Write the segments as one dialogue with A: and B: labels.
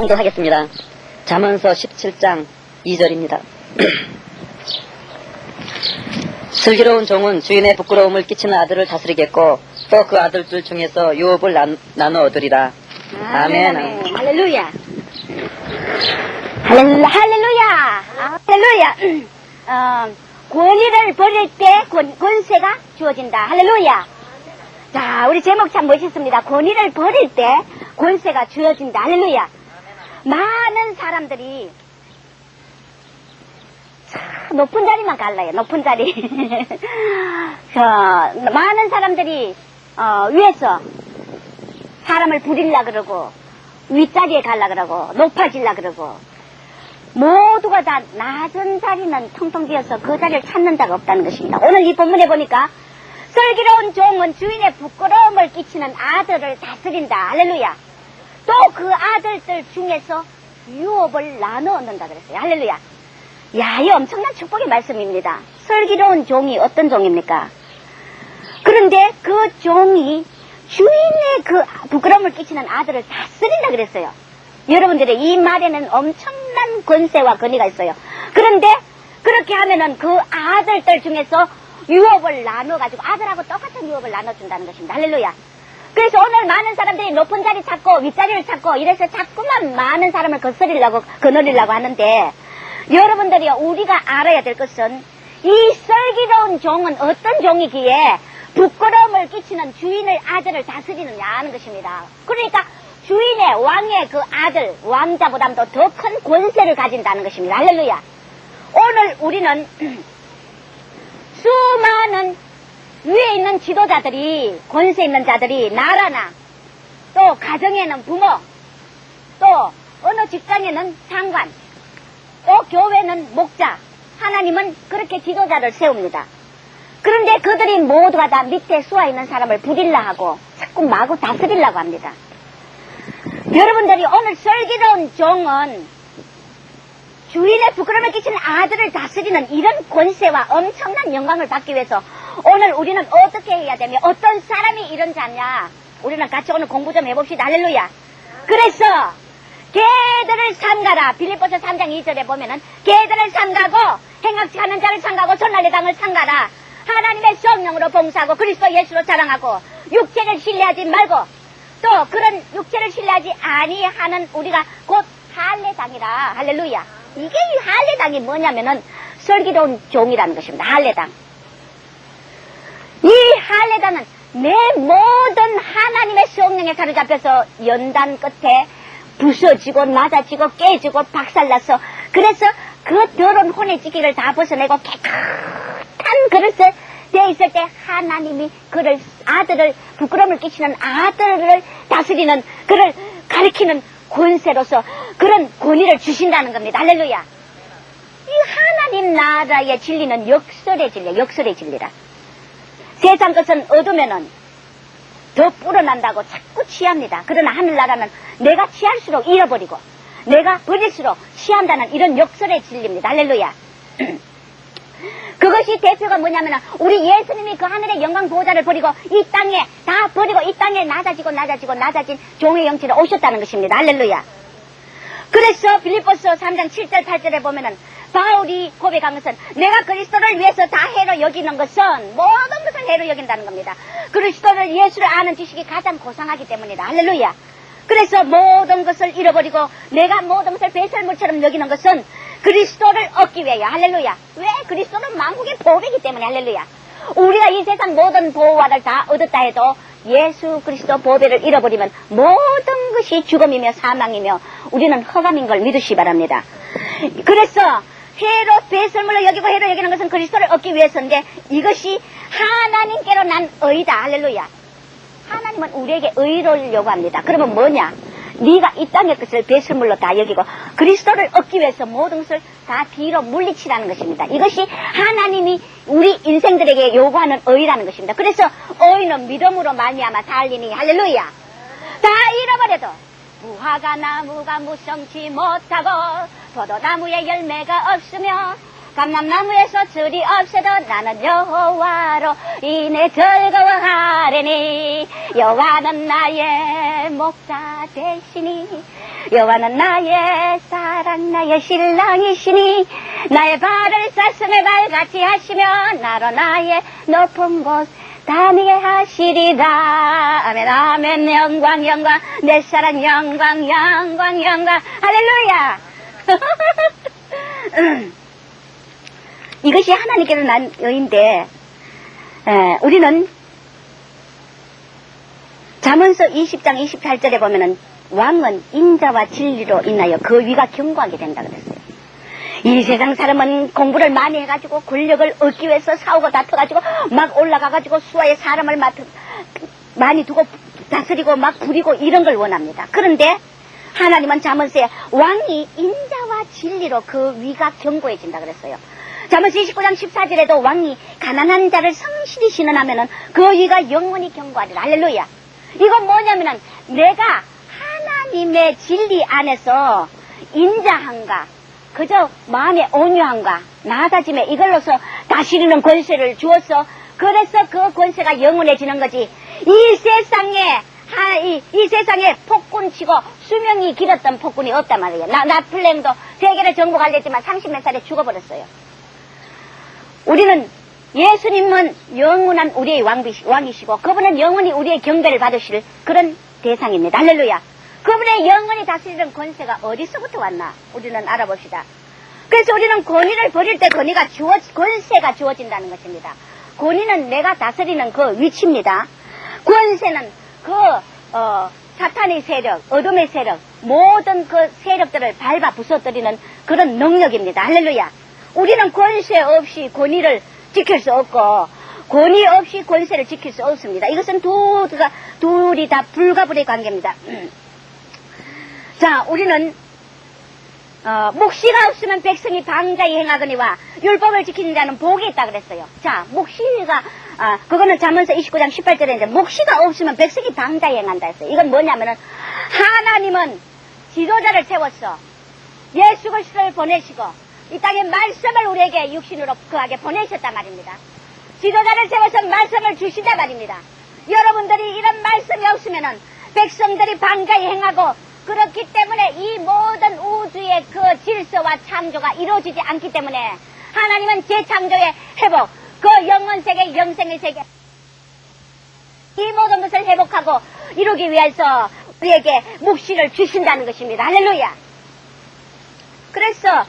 A: 봉독하겠습니다. 잠언서 17장 2절입니다. 슬기로운 종은 주인의 부끄러움을 끼치는 아들을 다스리겠고 또 그 아들들 중에서 유업을 나눠 얻으리라. 아멘. 아멘.
B: 할렐루야. 할렐루야. 할렐루야. 권위를 버릴 때 권세가 주어진다. 할렐루야. 자, 우리 제목 참 멋있습니다. 권위를 버릴 때 권세가 주어진다. 할렐루야. 많은 사람들이 높은 자리만 갈라요. 높은 자리. 많은 사람들이 위에서 사람을 부리려 그러고 윗자리에 갈라 그러고 높아질라 그러고 모두가 다 낮은 자리는 텅텅 비어서 그 자리를 찾는 자가 없다는 것입니다. 오늘 이 본문에 보니까 슬기로운 종은 주인의 부끄러움을 끼치는 아들을 다스린다. 할렐루야. 또 그 아들들 중에서 유업을 나눠 얻는다 그랬어요. 할렐루야. 야, 이 엄청난 축복의 말씀입니다. 슬기로운 종이 어떤 종입니까? 그런데 그 종이 주인의 그 부끄러움을 끼치는 아들을 다스린다 그랬어요. 여러분들의 이 말에는 엄청난 권세와 권위가 있어요. 그런데 그렇게 하면은 그 아들들 중에서 유업을 나눠가지고 아들하고 똑같은 유업을 나눠준다는 것입니다. 할렐루야. 그래서 오늘 많은 사람들이 높은 자리 찾고 윗자리를 찾고 이래서 자꾸만 많은 사람을 거느리려고 하는데 여러분들이 우리가 알아야 될 것은 이 슬기로운 종은 어떤 종이기에 부끄러움을 끼치는 주인의 아들을 다스리느냐 하는 것입니다. 그러니까 주인의 왕의 그 아들 왕자보다도 더 큰 권세를 가진다는 것입니다. 할렐루야. 오늘 우리는 수많은 위에 있는 지도자들이 권세 있는 자들이 나라나 또 가정에는 부모 또 어느 직장에는 상관 또 교회는 목자 하나님은 그렇게 지도자를 세웁니다. 그런데 그들이 모두가 다 밑에 쏘아 있는 사람을 부리려 하고 자꾸 마구 다스리려고 합니다. 여러분들이 오늘 슬기로운 종은 주인의 부끄러움을 끼치는 아들을 다스리는 이런 권세와 엄청난 영광을 받기 위해서 오늘 우리는 어떻게 해야 되며 어떤 사람이 이런 자냐 우리는 같이 오늘 공부 좀 해봅시다. 할렐루야. 그래서 개들을 삼가라. 빌립보서 3장 2절에 보면은 개들을 삼가고 행악치 하는 자를 삼가고 손날의 당을 삼가라. 하나님의 성령으로 봉사하고 그리스도 예수로 자랑하고 육체를 신뢰하지 말고 또 그런 육체를 신뢰하지 아니하는 우리가 곧 할례당이라. 할렐루야. 이게 이 할례당이 뭐냐면은 슬기로운 종이라는 것입니다. 할례당. 이 할례당은 내 모든 하나님의 성령에 사로잡혀서 연단 끝에 부서지고 낮아지고 깨지고 박살나서 그래서 그 더러운 혼의 찌기를 다 벗어내고 깨끗한 그릇에 되어 있을 때 하나님이 그를 아들을 부끄러움을 끼치는 아들을 다스리는 그를 가리키는 권세로서 그런 권위를 주신다는 겁니다. 할렐루야. 이 하나님 나라의 진리는 역설의 진리야. 역설의 진리라. 세상 것은 얻으면은 더 불어난다고 자꾸 취합니다. 그러나 하늘나라는 내가 취할수록 잃어버리고 내가 버릴수록 취한다는 이런 역설의 진리입니다. 할렐루야. 그것이 대표가 뭐냐면 우리 예수님이 그 하늘의 영광 보호자를 버리고 이 땅에 다 버리고 이 땅에 낮아진 종의 형체로 오셨다는 것입니다. 할렐루야. 그래서 빌립보서 3장 7절 8절에 보면은 바울이 고백한 것은 내가 그리스도를 위해서 다 해로 여기는 것은 모든 것을 해로 여긴다는 겁니다. 그리스도를 예수를 아는 지식이 가장 고상하기 때문이다. 할렐루야. 그래서 모든 것을 잃어버리고 내가 모든 것을 배설물처럼 여기는 것은 그리스도를 얻기 위해요. 할렐루야. 왜? 그리스도는 만국의 보배이기 때문에. 할렐루야. 우리가 이 세상 모든 보호와를 다 얻었다 해도 예수 그리스도 보배를 잃어버리면 모든 것이 죽음이며 사망이며 우리는 흑암인 걸 믿으시기 바랍니다. 그래서 해로 배설물로 여기고 해로 여기는 것은 그리스도를 얻기 위해서인데 이것이 하나님께로 난 의다. 할렐루야. 하나님은 우리에게 의를 요구합니다. 그러면 뭐냐? 네가 이 땅의 것을 배설물로 다 여기고 그리스도를 얻기 위해서 모든 것을 다 뒤로 물리치라는 것입니다. 이것이 하나님이 우리 인생들에게 요구하는 의라는 것입니다. 그래서 의는 믿음으로 말미암아 살리니. 할렐루야. 다 잃어버려도 무화과 나무가 무성치 못하고 포도나무에 열매가 없으며 감람나무에서 들이 없어도 나는 여호와로 인해 즐거워하리니. 여호와는 나의 목자 되시니. 여호와는 나의 사랑 나의 신랑이시니. 나의 발을 사슴의 발같이 하시며 나로 나의 높은 곳 다니게 하시리라. 아멘 아멘. 영광 영광 내 사랑 영광 영광 영광 할렐루야. 이것이 하나님께로 난 여인데 우리는 잠언서 20장 28절에 보면은 왕은 인자와 진리로 인하여 그 위가 견고하게 된다 그랬어요. 이 세상 사람은 공부를 많이 해가지고 권력을 얻기 위해서 싸우고 다퉈가지고 막 올라가가지고 수하에 사람을 많이 두고 다스리고 막 부리고 이런 걸 원합니다. 그런데 하나님은 잠언서에 왕이 인자와 진리로 그 위가 견고해진다 그랬어요. 잠언서 29장 14절에도 왕이 가난한 자를 성실히 신원하면은 그 위가 영원히 견고하리라. 할렐루야. 이건 뭐냐면은 내가 하나님의 진리 안에서 인자함과 그저 마음의 온유함과 나아다짐에 이걸로서 다스리는 권세를 주어서 그래서 그 권세가 영원해지는 거지. 이 세상에 폭군 치고 수명이 길었던 폭군이 없단 말이에요. 나폴레옹도 세계를 정복하려 했지만 30몇 살에 죽어버렸어요. 우리는 예수님은 영원한 우리의 왕이시고 그분은 영원히 우리의 경배를 받으실 그런 대상입니다. 할렐루야. 그분의 영원히 다스리는 권세가 어디서부터 왔나 우리는 알아봅시다. 그래서 우리는 권위를 버릴 때 권세가 주어진다는 것입니다. 권위는 내가 다스리는 그 위치입니다. 권세는 사탄의 세력, 어둠의 세력, 모든 그 세력들을 밟아 부숴뜨리는 그런 능력입니다. 할렐루야. 우리는 권세 없이 권위를 지킬 수 없고 권위 없이 권세를 지킬 수 없습니다. 이것은 둘이 다 불가분의 관계입니다. 자, 우리는 묵시가 없으면 백성이 방자히 행하거니와 율법을 지키는 자는 복이 있다 그랬어요. 자, 묵시가 그거는 잠언서 29장 18절에 이제 묵시가 없으면 백성이 방자히 행한다 했어요. 이건 뭐냐면은 하나님은 지도자를 세웠어. 예수 그리스도를 보내시고 이 땅에 말씀을 우리에게 육신으로 그하게 보내셨단 말입니다. 지도자를 세워서 말씀을 주신단 말입니다. 여러분들이 이런 말씀이 없으면은 백성들이 방자히 행하고 그렇기 때문에 이 모든 우주의 그 질서와 창조가 이루어지지 않기 때문에 하나님은 재창조의 회복, 그 영원세계, 영생의 세계 이 모든 것을 회복하고 이루기 위해서 우리에게 묵시를 주신다는 것입니다. 할렐루야. 그래서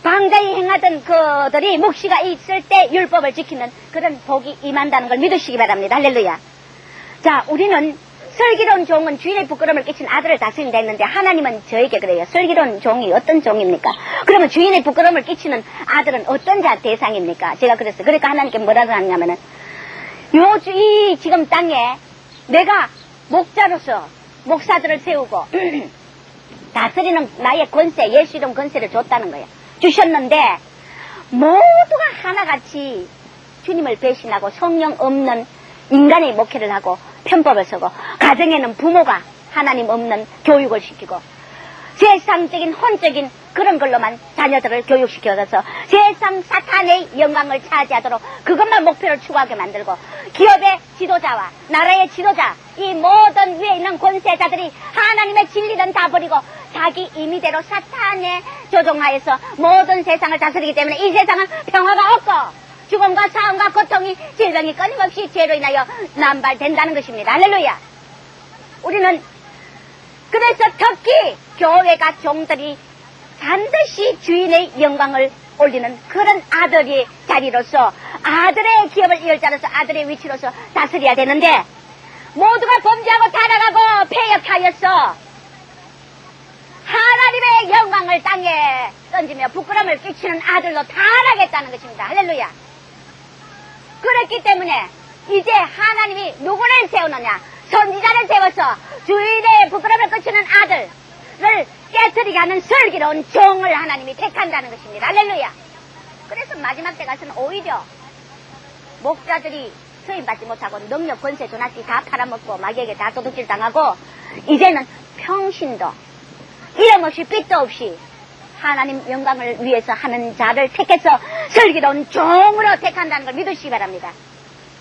B: 방자히 행하던 그들이 묵시가 있을 때 율법을 지키는 그런 복이 임한다는 걸 믿으시기 바랍니다. 할렐루야. 자, 우리는 슬기로운 종은 주인의 부끄러움을 끼친 아들을 다스린다 했는데 하나님은 저에게 그래요. 슬기로운 종이 어떤 종입니까? 그러면 주인의 부끄러움을 끼치는 아들은 어떤 대상입니까? 제가 그랬어요. 그러니까 하나님께 뭐라고 하냐면은 이 지금 땅에 내가 목자로서 목사들을 세우고 다스리는 나의 권세, 예수 이름 권세를 줬다는 거예요. 주셨는데 모두가 하나같이 주님을 배신하고 성령 없는 인간의 목회를 하고 편법을 쓰고 가정에는 부모가 하나님 없는 교육을 시키고 세상적인 혼적인 그런 걸로만 자녀들을 교육시켜서 세상 사탄의 영광을 차지하도록 그것만 목표를 추구하게 만들고 기업의 지도자와 나라의 지도자 이 모든 위에 있는 권세자들이 하나님의 진리는 다 버리고 자기 임의대로 사탄의 조종하에서 모든 세상을 다스리기 때문에 이 세상은 평화가 없고 죽음과 사함과 고통이 질병이 끊임없이 죄로 인하여 남발된다는 것입니다. 할렐루야. 우리는 그래서 특히 교회가 종들이 반드시 주인의 영광을 올리는 그런 아들의 자리로서 아들의 기업을 이을 자로서 아들의 위치로서 다스려야 되는데 모두가 범죄하고 타락하고 폐역하였어. 하나님의 영광을 땅에 던지며 부끄러움을 끼치는 아들로 타락했다는 것입니다. 할렐루야. 그렇기 때문에 이제 하나님이 누구를 세우느냐? 선지자를 세워서 주인의 부끄러움을 끼치는 아들을 깨뜨리게 하는 슬기로운 종을 하나님이 택한다는 것입니다. 할렐루야. 그래서 마지막 때 가서는 오히려 목자들이 수임받지 못하고 능력 권세 존하시 다 팔아먹고 마귀에게 다 도둑질 당하고 이제는 평신도 이름 없이 빚도 없이 하나님 영광을 위해서 하는 자를 택해서 슬기로운 종으로 택한다는 걸 믿으시기 바랍니다.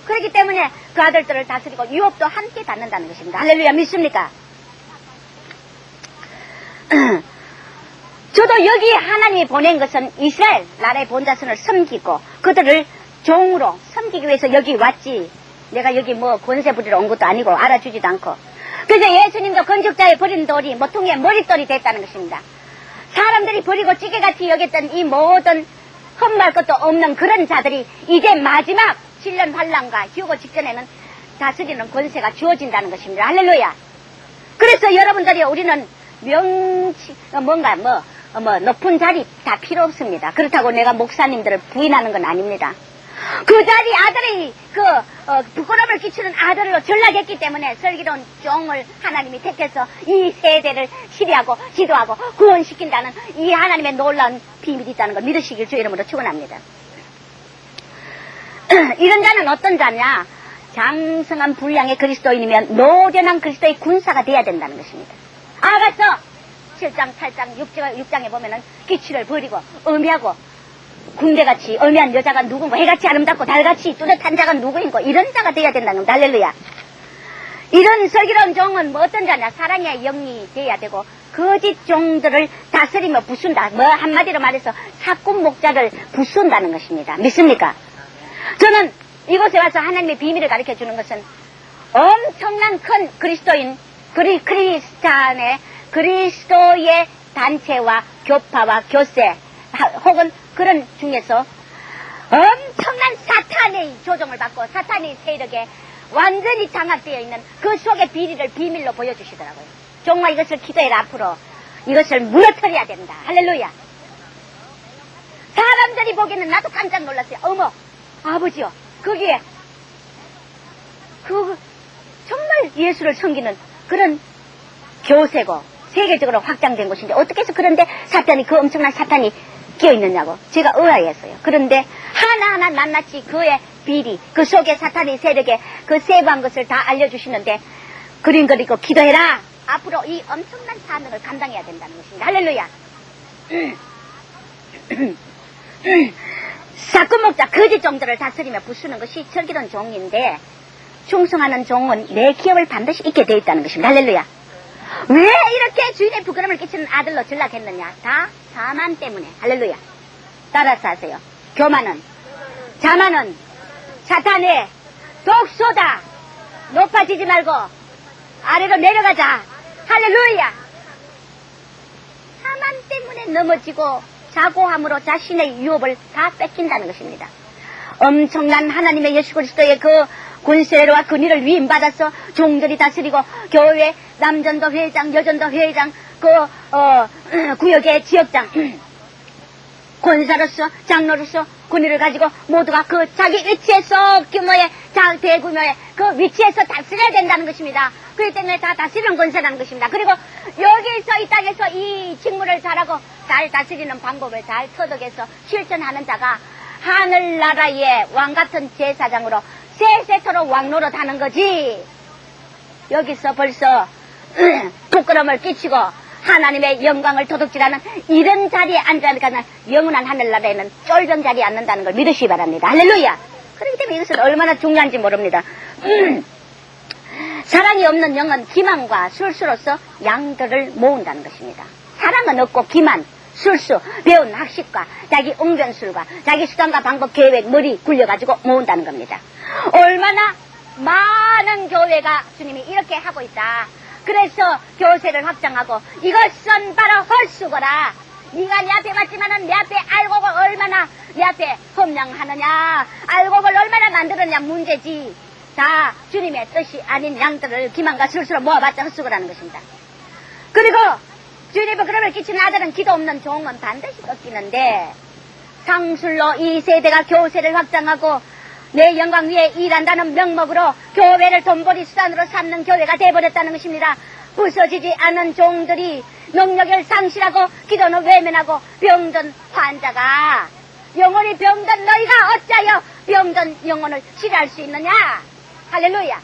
B: 그렇기 때문에 그 아들들을 다스리고 유업도 함께 갖는다는 것입니다. 할렐루야, 믿습니까? 저도 여기 하나님이 보낸 것은 이스라엘 나라의 본자선을 섬기고 그들을 종으로 섬기기 위해서 여기 왔지. 내가 여기 뭐 권세 부리러 온 것도 아니고 알아주지도 않고. 그래서 예수님도 건축자의 버린 돌이 모퉁이의 머릿돌이 됐다는 것입니다. 사람들이 버리고 찌개같이 여겼던 이 모든 흠말 것도 없는 그런 자들이 이제 마지막 7년 환란과 휴거 직전에는 다스리는 권세가 주어진다는 것입니다. 할렐루야. 그래서 여러분들이 우리는 높은 자리 다 필요 없습니다. 그렇다고 내가 목사님들을 부인하는 건 아닙니다. 그 자리 아들이 부끄러움을 끼치는 아들로 전락했기 때문에 슬기로운 종을 하나님이 택해서 이 세대를 치리하고 지도하고 구원시킨다는 이 하나님의 놀라운 비밀이 있다는 걸 믿으시길 주 이름으로 축원합니다. 이런 자는 어떤 자냐? 장성한 분량의 그리스도인이면 노련한 그리스도의 군사가 돼야 된다는 것입니다. 아가서 7장, 8장, 6장에 보면은 기치를 버리고 어미하고 군대같이 어미한 여자가 누군고 해같이 아름답고 달같이 뚜렷한 자가 누구인고 이런 자가 돼야 된다는 겁니다. 할렐루야. 이런 슬기로운 종은 뭐 어떤 자냐? 사랑의 영이 돼야 되고 거짓 종들을 다스리며 부순다. 뭐 한마디로 말해서 사꾼 목자를 부순다는 것입니다. 믿습니까? 저는 이곳에 와서 하나님의 비밀을 가르쳐 주는 것은 엄청난 큰 그리스도인 크리스찬의 그리스도의 단체와 교파와 교세 혹은 그런 중에서 엄청난 사탄의 조종을 받고 사탄의 세력에 완전히 장악되어 있는 그 속의 비리를 비밀로 보여주시더라고요. 정말 이것을 기도해라. 앞으로 이것을 무너뜨려야 된다. 할렐루야. 사람들이 보기에는 나도 깜짝 놀랐어요. 어머 아버지요, 거기에 정말 예수를 섬기는 그런 교세고 세계적으로 확장된 곳인데 어떻게 해서 그런데 사탄이 그 엄청난 사탄이 끼어 있느냐고 제가 의아했어요. 그런데 하나하나 낱낱이 그의 비리, 그 속에 사탄의 세력에 그 세부한 것을 다 알려주시는데 그림 그리고 기도해라. 앞으로 이 엄청난 사명을 감당해야 된다는 것입니다. 할렐루야. 사건 목자 거짓 종들을 다스리며 부수는 것이 슬기로운 종인데 충성하는 종은 내 기업을 반드시 잊게 되어 있다는 것입니다. 할렐루야. 왜 이렇게 주인의 부끄러움을 끼치는 아들로 전락했느냐? 다 자만 때문에. 할렐루야. 따라서 하세요. 교만은, 자만은 사탄의 독소다. 높아지지 말고 아래로 내려가자. 할렐루야. 자만 때문에 넘어지고 자고함으로 자신의 유업을 다 뺏긴다는 것입니다. 엄청난 하나님의 예수 그리스도의 그 권세와 권위를 위임받아서 종들이 다스리고 교회 남전도 회장, 여전도 회장, 구역의 지역장 권사로서 장로로서 권위를 가지고 모두가 그 자기 위치에서 대규모의 그 위치에서 다스려야 된다는 것입니다. 그렇기 때문에 다 다스리는 권세라는 것입니다. 그리고 여기서 이 땅에서 이 직무를 잘하고 잘 다스리는 방법을 잘 터득해서 실천하는 자가 하늘나라의 왕같은 제사장으로 세세토록 왕노릇 하는 거지. 여기서 벌써 부끄러움을 끼치고 하나님의 영광을 도둑질하는 이런 자리에 앉아가는 영원한 하늘나라에는 쫄병 자리에 앉는다는 걸 믿으시기 바랍니다. 할렐루야. 그렇기 때문에 이것은 얼마나 중요한지 모릅니다. 사랑이 없는 영은 기만과 술수로서 양들을 모은다는 것입니다. 사랑은 없고 기만, 술수, 배운 학식과 자기 웅변술과 자기 수단과 방법, 계획, 머리 굴려가지고 모은다는 겁니다. 얼마나 많은 교회가 주님이 이렇게 하고 있다. 그래서 교세를 확장하고 이것은 바로 헛수고라. 네가 내 앞에 왔지만은 내 앞에 알곡을 얼마나 내 앞에 험량하느냐, 알곡을 얼마나 만들었냐 문제지. 다 주님의 뜻이 아닌 양들을 기만과 술수로 모아봤자 헛수고라는 것입니다. 그리고 주님의 부끄러움을 끼치는 아들은 기도 없는 종은 반드시 꺾이는데 상술로 이 세대가 교세를 확장하고 내 영광 위에 일한다는 명목으로 교회를 돈벌이 수단으로 삼는 교회가 돼버렸다는 것입니다. 부서지지 않은 종들이 능력을 상실하고 기도는 외면하고 병든 환자가 영혼이 병든 너희가 어찌하여 병든 영혼을 치료할 수 있느냐. 할렐루야.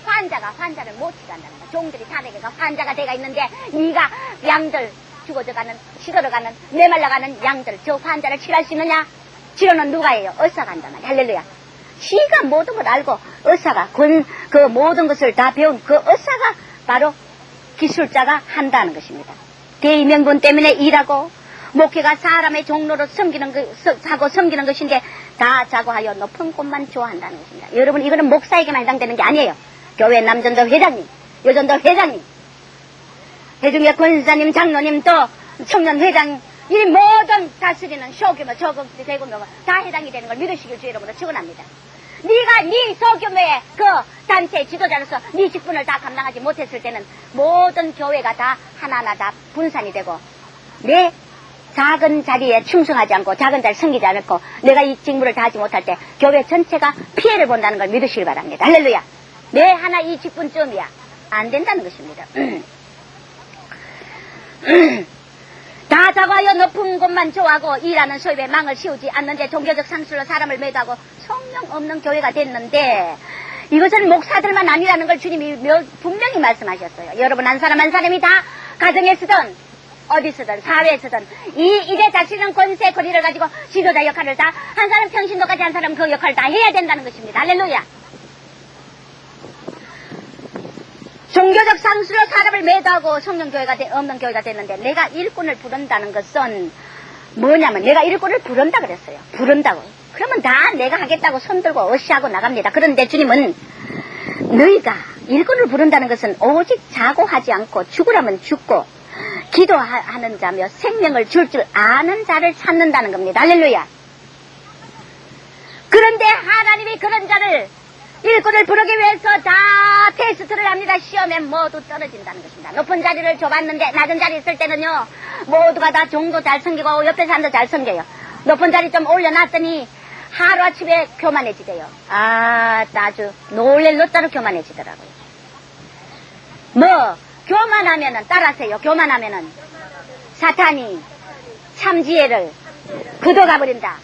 B: 환자가 환자를 못 치료한다는 거야. 종들이 사대개가 환자가 돼가 있는데 네가 양들 죽어져가는, 시들어가는, 메말라가는 양들, 저 환자를 치료할 수 있느냐? 치료는 누가 해요? 의사가 한단 말이야. 할렐루야. 지가 모든 걸 알고 의사가 그 모든 것을 다 배운 그 의사가 바로 기술자가 한다는 것입니다. 대의명분 때문에 일하고 목회가 사람의 종로로 섬기는 것인데 다 자고하여 높은 곳만 좋아한다는 것입니다. 여러분, 이거는 목사에게만 해당되는 게 아니에요. 교회 남전도 회장님, 여전도 회장님, 대중의 권사님, 장로님, 또 청년 회장, 이 모든 다스리는 소규모, 저극, 대규모 다 해당이 되는 걸 믿으시길 주 여러분으로 축원합니다. 네가 네 소규모의 그 단체의 지도자로서 네 직분을 다 감당하지 못했을 때는 모든 교회가 다 하나하나 다 분산이 되고 내 작은 자리에 충성하지 않고 작은 자리에 섬기지 않고 내가 이 직무를 다 하지 못할 때 교회 전체가 피해를 본다는 걸 믿으시길 바랍니다. 할렐루야. 내 하나 이 직분쯤이야 안 된다는 것입니다. 다 작아여 높은 곳만 좋아하고 일하는 소유에 망을 씌우지 않는데 종교적 상술로 사람을 매도하고 성령 없는 교회가 됐는데 이것은 목사들만 아니라는 걸 주님이 분명히 말씀하셨어요. 여러분, 한 사람 한 사람이 다 가정에서든 어디서든 사회에서든 이 일에 다스리는 권세 거리를 가지고 지도자 역할을 다 한 사람 평신도까지 한 사람 그 역할을 다 해야 된다는 것입니다. 할렐루야. 종교적 상수로 사람을 매도하고 성령교회가 없는 교회가 됐는데 내가 일꾼을 부른다는 것은 뭐냐면 내가 일꾼을 부른다 그랬어요. 부른다고. 그러면 다 내가 하겠다고 손들고 어시하고 나갑니다. 그런데 주님은 너희가 일꾼을 부른다는 것은 오직 자고하지 않고 죽으라면 죽고 기도하는 자며 생명을 줄 아는 자를 찾는다는 겁니다. 할렐루야. 그런데 하나님이 그런 자를 일꾼을 부르기 위해서 다 테스트를 합니다. 시험에 모두 떨어진다는 것입니다. 높은 자리를 줘봤는데 낮은 자리 있을 때는요 모두가 다 종도 잘 섬기고 옆에 사람도 잘 섬겨요. 높은 자리 좀 올려놨더니 하루아침에 교만해지대요. 아주 놀랄 노따로 교만해지더라고요. 뭐 교만하면은 따라하세요. 교만하면은 사탄이 참지혜를 걷어가버린다.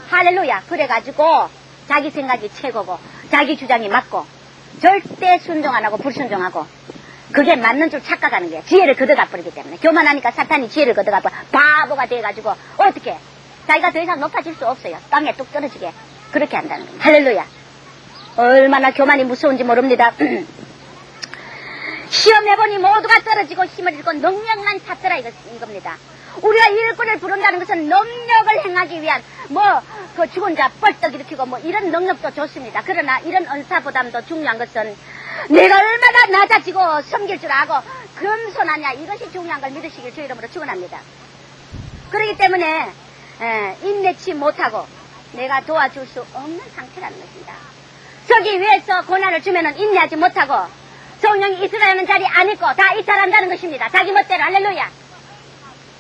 B: 할렐루야. 그래가지고 자기 생각이 최고고 자기 주장이 맞고 절대 순종 안 하고 불순종하고 그게 맞는 줄 착각하는 거예요. 지혜를 걷어가 버리기 때문에. 교만하니까 사탄이 지혜를 걷어가 버려 바보가 돼가지고 어떻게 자기가 더 이상 높아질 수 없어요. 땅에 뚝 떨어지게 그렇게 한다는 거예요. 할렐루야. 얼마나 교만이 무서운지 모릅니다. 시험해보니 모두가 떨어지고 힘을 잃고 능력만 찾더라 이겁니다. 우리가 일꾼을 부른다는 것은 능력을 행하기 위한 그 죽은 자 뻘떡 일으키고 이런 능력도 좋습니다. 그러나 이런 은사보다도 중요한 것은 내가 얼마나 낮아지고 섬길 줄 알고 겸손하냐 이것이 중요한 걸 믿으시길 주 이름으로 축원합니다. 그렇기 때문에 인내치 못하고 내가 도와줄 수 없는 상태라는 것입니다. 저기 위에서 고난을 주면은 인내하지 못하고 성령이 이스라엘은 자리 안 있고 다 이탈한다는 것입니다. 자기 멋대로. 할렐루야.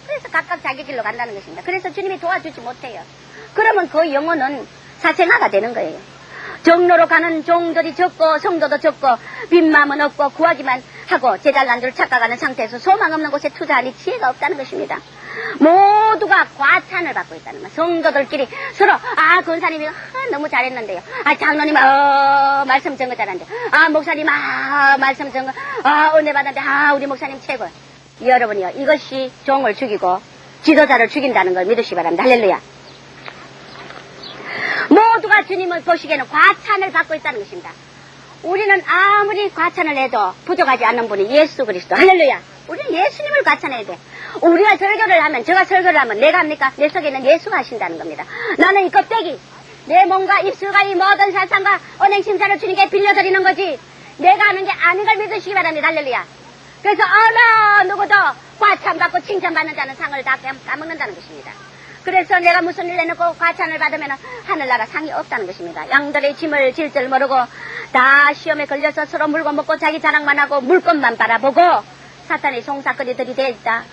B: 그래서 각각 자기 길로 간다는 것입니다. 그래서 주님이 도와주지 못해요. 그러면 그 영혼은 사생아가 되는 거예요. 정로로 가는 종들이 적고 성도도 적고 빈마음은 없고 구하기만 하고 제잘난 줄 착각하는 상태에서 소망 없는 곳에 투자하니 지혜가 없다는 것입니다. 모두가 과찬을 받고 있다는 거예요. 성도들끼리 서로 권사님이 너무 잘했는데요. 장로님 말씀 전거 잘하는데 목사님 말씀 전거 은혜 받았는데 우리 목사님 최고. 여러분이요 이것이 종을 죽이고 지도자를 죽인다는 걸 믿으시기 바랍니다. 할렐루야. 모두가 주님을 보시기에는 과찬을 받고 있다는 것입니다. 우리는 아무리 과찬을 해도 부족하지 않는 분이 예수 그리스도. 할렐루야. 우리는 예수님을 과찬해야 돼. 우리가 설교를 하면 제가 설교를 하면 내가 합니까? 내 속에 있는 예수가 하신다는 겁니다. 나는 이 껍데기 내 몸과 입술과 이 모든 사상과 은행 심사를 주님께 빌려드리는 거지 내가 하는 게 아닌 걸 믿으시기 바랍니다. 할렐루야. 그래서 어느 누구도 과찬받고 칭찬받는 자는 상을 다 까먹는다는 것입니다. 그래서 내가 무슨 일 내놓고 과찬을 받으면 하늘나라 상이 없다는 것입니다. 양들의 짐을 질 줄 모르고 다 시험에 걸려서 서로 물고 먹고 자기 자랑만 하고 물건만 바라보고 사탄의 송사거리들이 되어 있다.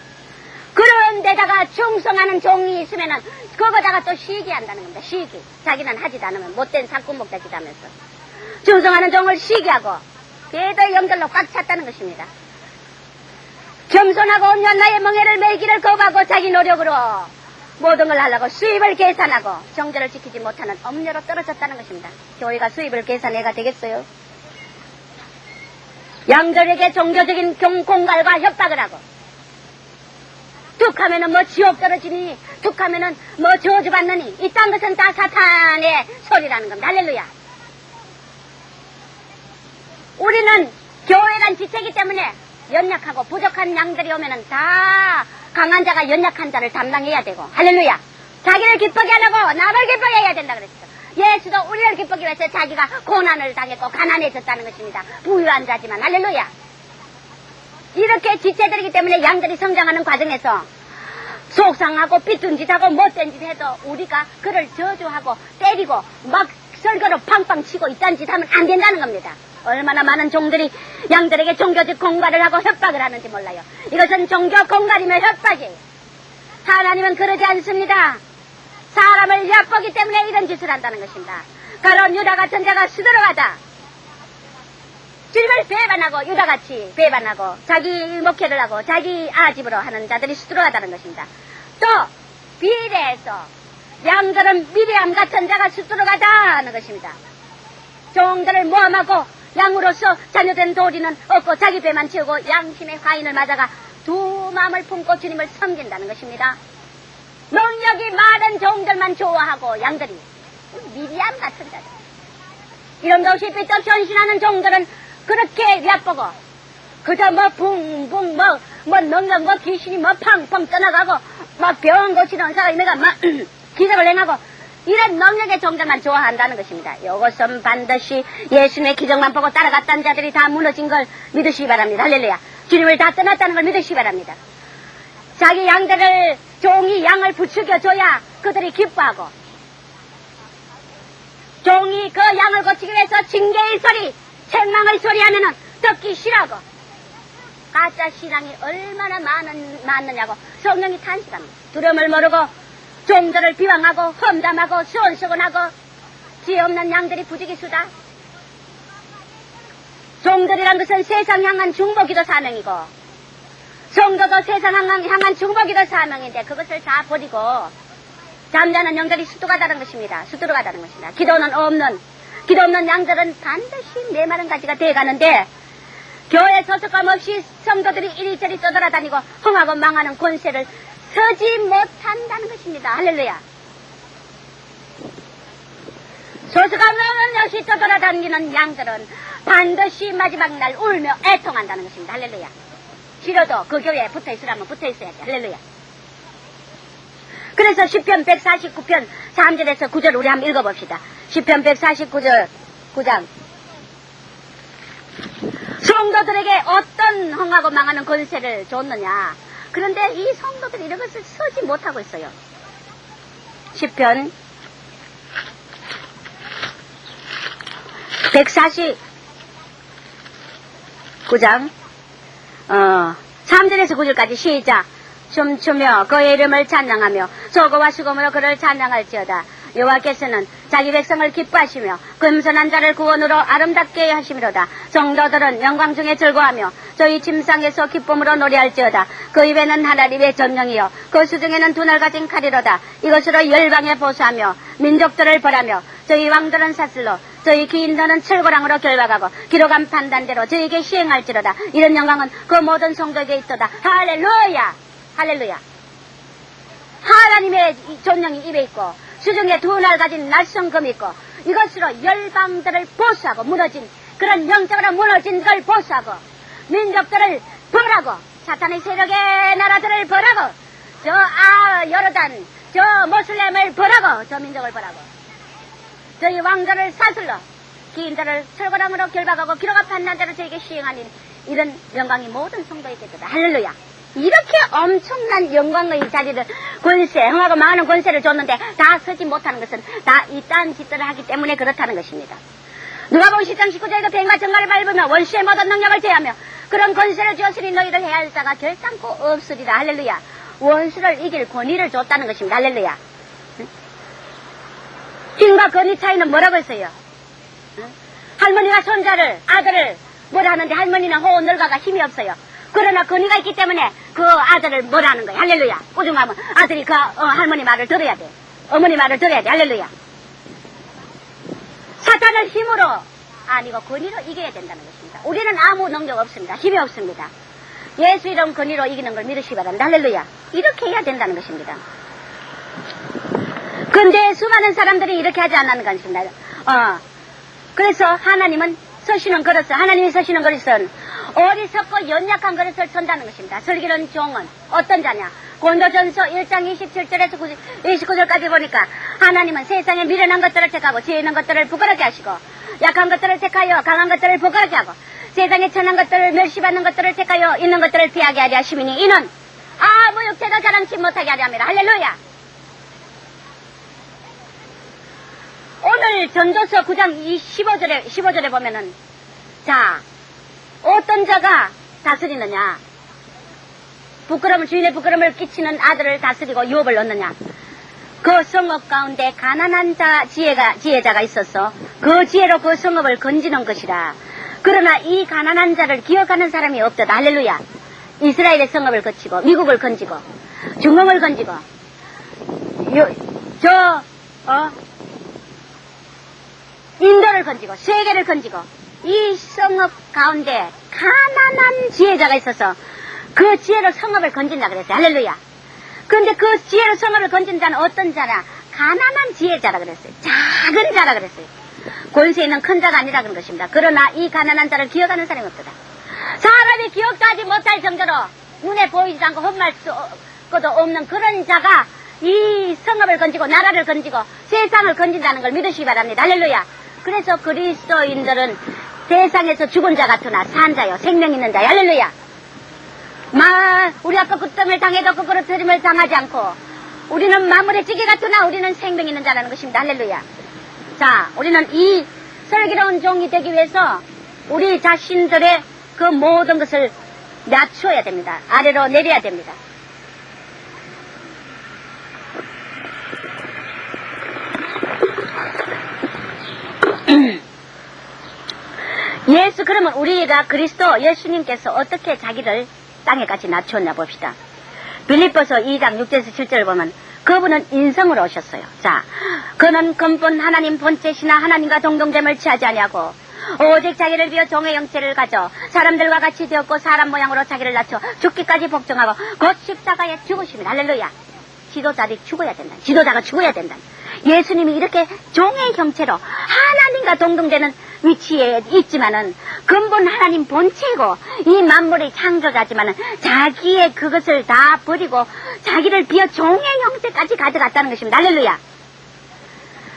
B: 그런 데다가 충성하는 종이 있으면은 그거다가 또 시기한다는 겁니다. 시기. 자기는 하지도 않으면 못된 사꾼목자짓 하면서 충성하는 종을 시기하고 배도의 영들로 꽉 찼다는 것입니다. 겸손하고 온유한 나의 멍에를 매기를 거부하고 자기 노력으로 모든 걸 하려고 수입을 계산하고 정절을 지키지 못하는 엄녀로 떨어졌다는 것입니다. 교회가 수입을 계산해가 되겠어요? 양들에게 종교적인 공갈과 협박을 하고 두 툭하면은 뭐 지옥 떨어지니, 툭하면은 뭐 저주받느니, 이딴 것은 다 사탄의 소리라는 겁니다. 할렐루야. 우리는 교회란 지체이기 때문에 연약하고 부족한 양들이 오면은 다 강한 자가 연약한 자를 담당해야 되고, 할렐루야. 자기를 기쁘게 하려고 남을 기쁘게 해야 된다 그랬어. 예수도 우리를 기쁘게 해서 자기가 고난을 당했고 가난해졌다는 것입니다. 부유한 자지만, 할렐루야. 이렇게 지체들이기 때문에 양들이 성장하는 과정에서 속상하고 삐뚤은 짓하고 못된 짓 해도 우리가 그를 저주하고 때리고 막 설거로 팡팡 치고 이딴 짓 하면 안 된다는 겁니다. 얼마나 많은 종들이 양들에게 종교적 공갈을 하고 협박을 하는지 몰라요. 이것은 종교 공갈이며 협박이에요. 하나님은 그러지 않습니다. 사람을 얕보기 때문에 이런 짓을 한다는 것입니다. 가론 유다 같은 자가 수두룩하다. 주님을 배반하고 유다같이 배반하고 자기 목회를 하고 자기 아집으로 하는 자들이 수두룩하다는 것입니다. 또 비례해서 양들은 미리암 같은 자가 수두룩하다는 것입니다. 종들을 모함하고 양으로서 자녀된 도리는 없고 자기 배만 채우고 양심의 화인을 맞아가 두 마음을 품고 주님을 섬긴다는 것입니다. 능력이 많은 종들만 좋아하고 양들이 미리암 같은 자들, 이름도 없이 삐뚤 변신하는 종들은 그렇게 얕보고 그저 뭐 붕붕 뭐 능력 뭐 귀신이 뭐 팡팡 떠나가고 막 병 고치는 사람이 내가 막 기적을 행하고 이런 능력의 종들만 좋아한다는 것입니다. 이것은 반드시 예수님의 기적만 보고 따라갔던 자들이 다 무너진 걸 믿으시기 바랍니다. 할렐루야. 주님을 다 떠났다는 걸 믿으시기 바랍니다. 자기 양들을 종이 양을 부추겨줘야 그들이 기뻐하고, 종이 그 양을 고치기 위해서 징계의 소리, 책망의 소리 하면은 듣기 싫어하고, 가짜 신앙이 얼마나 많느냐고 성령이 탄식합니다. 두려움을 모르고 종들을 비방하고 험담하고 수원수건하고 지혜 없는 양들이 부지기수다. 종들이란 것은 세상 향한 중보기도 사명이고 성도도 세상 향한 중보기도 사명인데 그것을 다 버리고 잠자는 영들이 수두룩하다는 것입니다. 수두룩하다는 것입니다. 기도 없는 양들은 반드시 메마른 가지가 되어가는데 교회 소속감 없이 성도들이 이리저리 떠돌아다니고 흥하고 망하는 권세를 서지 못한다는 것입니다. 할렐루야. 소속감 없이 떠돌아다니는 양들은 반드시 마지막 날 울며 애통한다는 것입니다. 할렐루야. 싫어도 그 교회에 붙어있으라면 붙어있어야지. 할렐루야. 그래서 시편 149편 3절에서 9절 우리 한번 읽어봅시다. 시편 149절 9장. 성도들에게 어떤 흥하고 망하는 권세를 줬느냐. 그런데 이 성도들이 이런 것을 서지 못하고 있어요. 시편 149장 3절에서 9절까지 시작. 춤추며 그의 이름을 찬양하며 소고와 수금으로 그를 찬양할지어다. 여호와께서는 자기 백성을 기뻐하시며 금선한 자를 구원으로 아름답게 하심이로다. 성도들은 영광 중에 즐거워하며 저희 침상에서 기쁨으로 노래할지어다. 그 입에는 하나님의 전령이요 그 수중에는 두 날 가진 칼이로다. 이것으로 열방에 보수하며 민족들을 벌하며 저희 왕들은 사슬로 저희 기인들은 철거랑으로 결박하고 기록한 판단대로 저에게 시행할지로다. 이런 영광은 그 모든 성도에게 있도다. 할렐루야. 할렐루야. 하나님의 전령이 입에 있고 수중에 두 날 가진 날성금이 있고 이것으로 열방들을 보수하고 무너진 그런 영적으로 무너진 걸 보수하고 민족들을 벌하고 사탄의 세력의 나라들을 벌하고 저 요르단 저 모슬렘을 벌하고 저 민족을 벌하고 저희 왕들을 사슬로 기인들을 철거랑으로 결박하고 기록한 판단대로 저에게 시행하는 이런 영광이 모든 성도에게 있다. 할렐루야. 이렇게 엄청난 영광의 자리를 권세, 흥하고 많은 권세를 줬는데 다 서지 못하는 것은 다 이딴 짓들을 하기 때문에 그렇다는 것입니다. 누가복음 10장 19절에도 뱀과 정갈을 밟으며 원수의 모든 능력을 제하며 그런 권세를 주었으니 너희를 해할 자가 결단코 없으리라. 할렐루야. 원수를 이길 권위를 줬다는 것입니다. 할렐루야. 힘과 권위 차이는 뭐라고 했어요? 할머니가 손자를 아들을 뭐라 하는데 할머니는 호호 늙어가 힘이 없어요. 그러나 권위가 있기 때문에 그 아들을 뭐라 하는 거야. 할렐루야. 오죽하면 아들이 그 할머니 말을 들어야 돼. 어머니 말을 들어야 돼. 할렐루야. 사탄을 힘으로 아니고 권위로 이겨야 된다는 것입니다. 우리는 아무 능력 없습니다. 힘이 없습니다. 예수 이름 권위로 이기는 걸 믿으시기 바랍니다. 할렐루야. 이렇게 해야 된다는 것입니다. 근데 수많은 사람들이 이렇게 하지 않는 것입니다. 그래서 하나님은 서시는 그릇을, 하나님이 서시는 그릇은 어리석고 연약한 그릇을 선다는 것입니다. 슬기로운 종은 어떤 자냐? 고린도전서 1장 27절에서 29절까지 보니까 하나님은 세상에 미련한 것들을 택하고 지혜 있는 것들을 부끄럽게 하시고 약한 것들을 택하여 강한 것들을 부끄럽게 하고 세상에 천한 것들을 멸시받는 것들을 택하여 있는 것들을 피하게 하려 하시니 이는 아무 육체도 자랑치 못하게 하려 합니다. 할렐루야. 오늘 전도서 9장 15절에 보면은 자 어떤 자가 다스리느냐? 주인의 부끄러움을 끼치는 아들을 다스리고 유업을 얻느냐? 그 성읍 가운데 가난한 지혜자가 있어서 그 지혜로 그 성읍을 건지는 것이라. 그러나 이 가난한 자를 기억하는 사람이 없도다. 할렐루야. 이스라엘의 성읍을 거치고 미국을 건지고 중동을 건지고 인도를 건지고 세계를 건지고 이 성읍 가운데 가난한 지혜자가 있어서 그 지혜로 성읍을 건진다 그랬어요. 할렐루야. 그런데 그 지혜로 성읍을 건진 자는 어떤 자냐? 가난한 지혜자라 그랬어요. 작은 자라 그랬어요. 권세 있는 큰 자가 아니라 그런 것입니다. 그러나 이 가난한 자를 기억하는 사람이 없다. 사람이 기억도 하지 못할 정도로 눈에 보이지 않고 헛말 수도 없는 그런 자가 이 성읍을 건지고 나라를 건지고 세상을 건진다는 걸 믿으시기 바랍니다. 할렐루야. 그래서 그리스도인들은 세상에서 죽은 자 같으나 산 자요 생명 있는 자요. 할렐루야. 우리 아까 그뜸을 당해도 그 그릇트림을 당하지 않고 우리는 마물의 찌개 같으나 우리는 생명 있는 자라는 것입니다. 할렐루야. 자, 우리는 이 슬기로운 종이 되기 위해서 우리 자신들의 그 모든 것을 낮추어야 됩니다. 아래로 내려야 됩니다. 그러면 우리가 그리스도 예수님께서 어떻게 자기를 땅에까지 낮추었나 봅시다. 빌립보서 2장 6절에서 7절을 보면 그분은 인성으로 오셨어요. 자, 그는 근본 하나님 본체시나 하나님과 동등됨을 취하지 아니하고 오직 자기를 비워 종의 형체를 가져 사람들과 같이 되었고 사람 모양으로 자기를 낮춰 죽기까지 복종하고 곧 십자가에 죽으시면 할렐루야. 지도자들이 죽어야 된다. 지도자가 죽어야 된다. 예수님이 이렇게 종의 형체로 하나님과 동등되는 위치에 있지만은 근본 하나님 본체고 이 만물의 창조자지만은 자기의 그것을 다 버리고 자기를 비워 종의 형체까지 가져갔다는 것입니다. 할렐루야.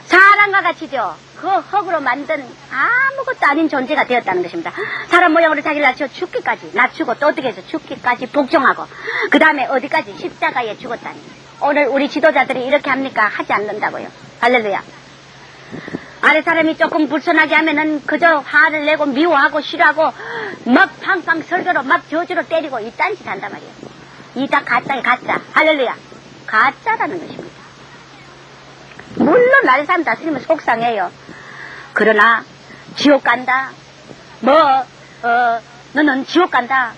B: 사람과 같이 되어 그 흙으로 만든 아무것도 아닌 존재가 되었다는 것입니다. 사람 모양으로 자기를 낮춰 죽기까지 낮추고 또 어떻게 해서 죽기까지 복종하고 그 다음에 어디까지 십자가에 죽었다니. 오늘 우리 지도자들이 이렇게 합니까? 하지 않는다고요. 할렐루야. 아래 사람이 조금 불편하게 하면은 그저 화를 내고 미워하고 싫어하고 막 팡팡 설교로 막 저주로 때리고 이딴 짓 한단 말이에요. 이 다 가짜에 가짜. 할렐루야. 가짜라는 것입니다. 물론 아래 사람 다스리면 속상해요. 그러나 지옥 간다. 너는 지옥 간다.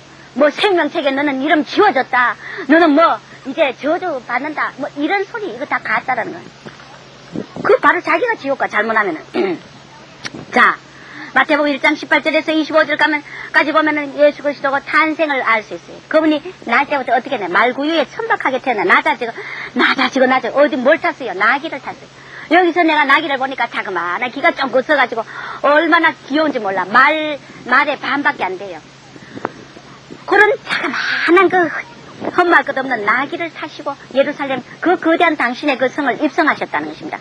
B: 생명책에 너는 이름 지워졌다. 너는 이제 저주 받는다. 이런 소리 이거 다 가짜라는 거예요. 그 바로 자기가 지옥가 잘못하면은. 자, 마태복음 1장 18절에서 25절까지 보면은 예수 그리스도가 탄생을 알 수 있어요. 그분이 날 때부터 어떻게 했냐? 말구유에 천박하게 태어나 낮아지고 어디 뭘 탔어요? 나귀를 탔어요. 여기서 내가 나귀를 보니까 자그마한 기가 좀 굳어가지고 얼마나 귀여운지 몰라. 말에 반밖에 안 돼요. 그런 자그마한 그 헛말 것 없는 나귀를 타시고 예루살렘 그 거대한 당신의 그 성을 입성하셨다는 것입니다.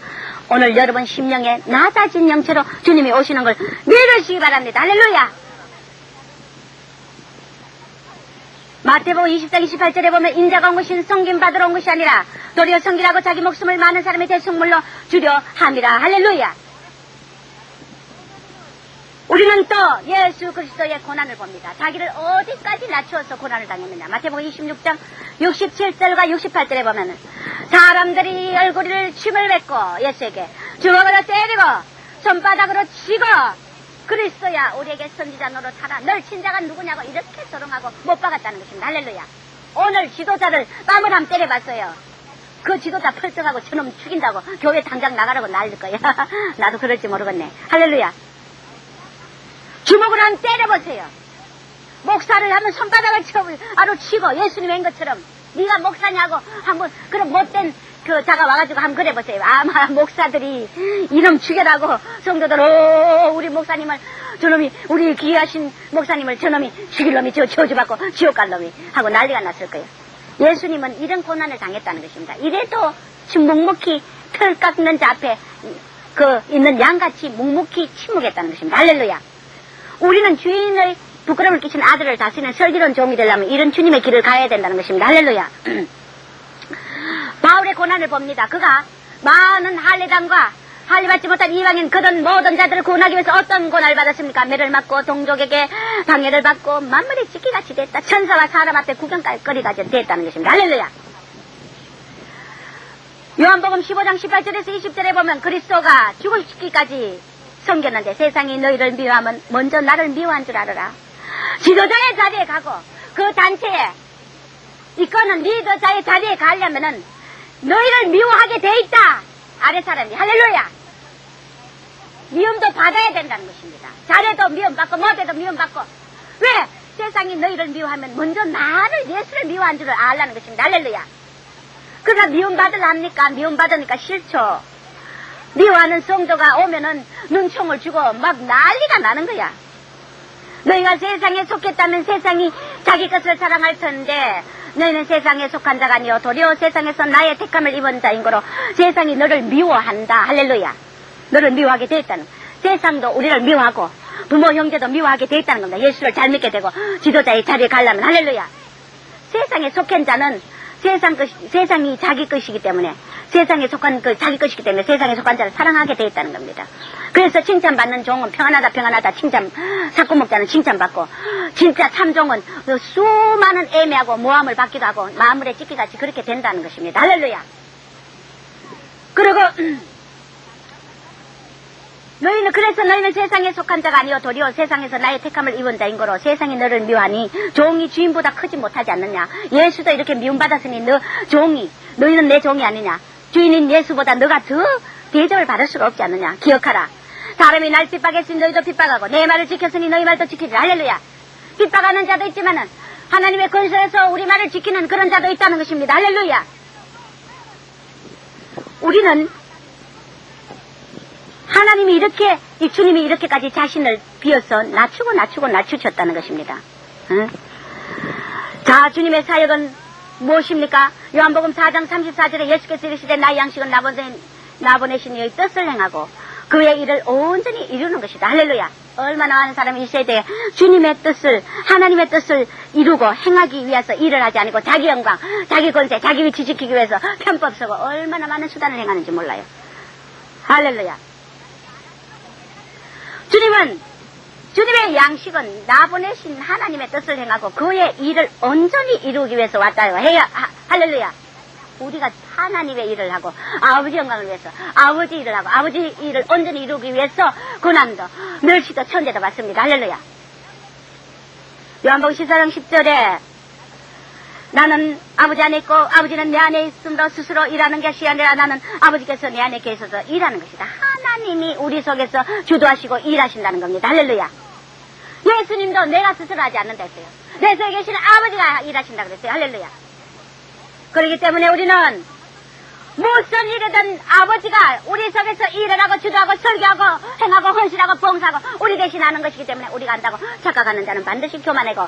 B: 오늘 여러분 심령에 낮아진 영체로 주님이 오시는 걸 믿으시기 바랍니다. 할렐루야. 마태복음 20장 28절에 보면 인자가 온 것은 섬김받으러 온 것이 아니라 도리어 섬기라고 자기 목숨을 많은 사람의 대속물로 주려 함이라. 할렐루야. 우리는 또 예수 그리스도의 고난을 봅니다. 자기를 어디까지 낮추어서 고난을 당했느냐. 마태복음 26장 67절과 68절에 보면은 사람들이 얼굴을 침을 뱉고 예수에게 주먹으로 때리고 손바닥으로 치고 그리스도야 우리에게 선지자 노릇하라. 널 친자가 누구냐고 이렇게 조롱하고 못 박았다는 것입니다. 할렐루야. 오늘 지도자를 뺨을 한번 때려봤어요. 그 지도자 펄쩍하고 저놈 죽인다고 교회 당장 나가라고 난릴 거야. 나도 그럴지 모르겠네. 할렐루야. 주먹을 한번 때려보세요. 목사를 하면 손바닥을 치고 예수님의 것처럼 네가 목사냐고 한번 그런 못된 그 자가 와가지고 한번 그래보세요. 아마 목사들이 이놈 죽여라고 성도들 우리 목사님을 저놈이 우리 귀하신 목사님을 저놈이 죽일 놈이 저주받고 지옥 갈 놈이 하고 난리가 났을 거예요. 예수님은 이런 고난을 당했다는 것입니다. 이래도 묵묵히 털 깎는 자 앞에 그 있는 양같이 묵묵히 침묵했다는 것입니다. 할렐루야. 우리는 주인의 부끄러움을 끼친 아들을 다스리는 슬기로운 종이 되려면 이런 주님의 길을 가야 된다는 것입니다. 할렐루야. 바울의 고난을 봅니다. 그가 많은 할례당과 할례받지 못한 이방인 그런 모든 자들을 구원하기 위해서 어떤 고난을 받았습니까? 매를 맞고 동족에게 방해를 받고 만물의 찢기같이 됐다. 천사와 사람 앞에 구경거리가 됐다는 것입니다. 할렐루야. 요한복음 15장 18절에서 20절에 보면 그리스도가 죽으시기까지 섬겼는데 세상이 너희를 미워하면 먼저 나를 미워한 줄 알아라. 지도자의 자리에 가고 그 단체에 이거는 리더자의 자리에 가려면은 너희를 미워하게 돼 있다. 아래 사람이 할렐루야. 미움도 받아야 된다는 것입니다. 잘해도 미움받고 못해도 미움받고. 왜? 세상이 너희를 미워하면 먼저 나를 예수를 미워한 줄을 알라는 것입니다. 할렐루야. 그러나 미움받으려 합니까? 미움받으니까 싫죠. 미워하는 성도가 오면은 눈총을 주고 막 난리가 나는 거야. 너희가 세상에 속했다면 세상이 자기 것을 사랑할 텐데 너희는 세상에 속한 자가 아니요 도리어 세상에서 나의 택함을 입은 자인 거로 세상이 너를 미워한다. 할렐루야. 너를 미워하게 되었다는, 세상도 우리를 미워하고 부모 형제도 미워하게 되었다는 겁니다. 예수를 잘 믿게 되고 지도자의 자리에 가려면. 할렐루야. 세상에 속한 자는 세상이 자기 것이기 때문에 세상에 속한 자기 것이기 때문에 세상에 속한 자를 사랑하게 되었다는 겁니다. 그래서 칭찬받는 종은 평안하다 칭찬, 사꾸먹자는 칭찬받고 진짜 참종은 수많은 애매하고 모함을 받기도 하고 마물에 찢기같이 그렇게 된다는 것입니다. 할렐루야. 그리고 너희는 세상에 속한 자가 아니요 도리어 세상에서 나의 택함을 입은 자인 거로 세상이 너를 미워하니 종이 주인보다 크지 못하지 않느냐. 예수도 이렇게 미움받았으니 너희는 내 종이 아니냐. 주인인 예수보다 너가 더 대접을 받을 수가 없지 않느냐. 기억하라. 사람이 날 핍박했으니 너희도 핍박하고 내 말을 지켰으니 너희 말도 지키리라. 할렐루야. 핍박하는 자도 있지만은 하나님의 권세에서 우리 말을 지키는 그런 자도 있다는 것입니다. 할렐루야. 우리는 하나님이 이렇게, 이 주님이 이렇게까지 자신을 비워서 낮추셨다는 것입니다. 응? 자, 주님의 사역은 무엇입니까? 요한복음 4장 34절에 예수께서 이르시되 나의 양식은 나보내신 이의 뜻을 행하고 그의 일을 온전히 이루는 것이다. 할렐루야. 얼마나 많은 사람이 이 세대에 주님의 뜻을, 하나님의 뜻을 이루고 행하기 위해서 일을 하지 않고 자기 영광, 자기 권세, 자기 위치 지키기 위해서 편법 쓰고 얼마나 많은 수단을 행하는지 몰라요. 할렐루야. 주님의 양식은 나 보내신 하나님의 뜻을 행하고 그의 일을 온전히 이루기 위해서 왔다요. 할렐루야. 우리가 하나님의 일을 하고 아버지 영광을 위해서 아버지 일을 하고 아버지 일을 온전히 이루기 위해서 고난도 멸시도 천대도 받습니다. 할렐루야. 요한복음 14장 10절에 나는 아버지 안에 있고 아버지는 내 안에 있음으로 스스로 일하는 것이 아니라 나는 아버지께서 내 안에 계셔서 일하는 것이다. 하나님이 우리 속에서 주도하시고 일하신다는 겁니다. 할렐루야. 예수님도 내가 스스로 하지 않는다 했어요. 내 속에 계시는 아버지가 일하신다 그랬어요. 할렐루야. 그렇기 때문에 우리는 무슨 일이든 아버지가 우리 속에서 일을 하고 주도하고 설교하고 행하고 헌신하고 봉사하고 우리 대신 하는 것이기 때문에 우리가 한다고 착각하는 자는 반드시 교만하고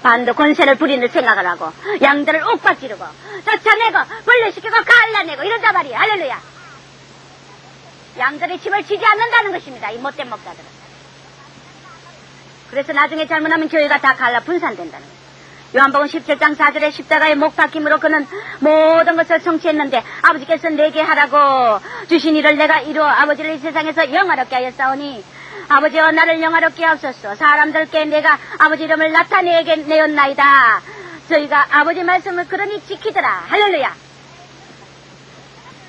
B: 반도 권세를 부리는 생각을 하고 양들을 옥박지르고 쫓아내고 분리시키고 갈라내고 이런단 말이에요. 할렐루야. 양들의 집을 지지 않는다는 것입니다. 이 못된 목사들은. 그래서 나중에 잘못하면 교회가 다 갈라 분산된다는 거예요. 요한복음 17장 4절에 십자가의 목 박힘으로 그는 모든 것을 성취했는데 아버지께서 내게 하라고 주신 일을 내가 이루어 아버지를 이 세상에서 영화롭게 하였사오니 아버지여 나를 영화롭게 하옵소서. 사람들께 내가 아버지 이름을 나타내게 내었나이다. 저희가 아버지 말씀을 그러니 지키더라. 할렐루야.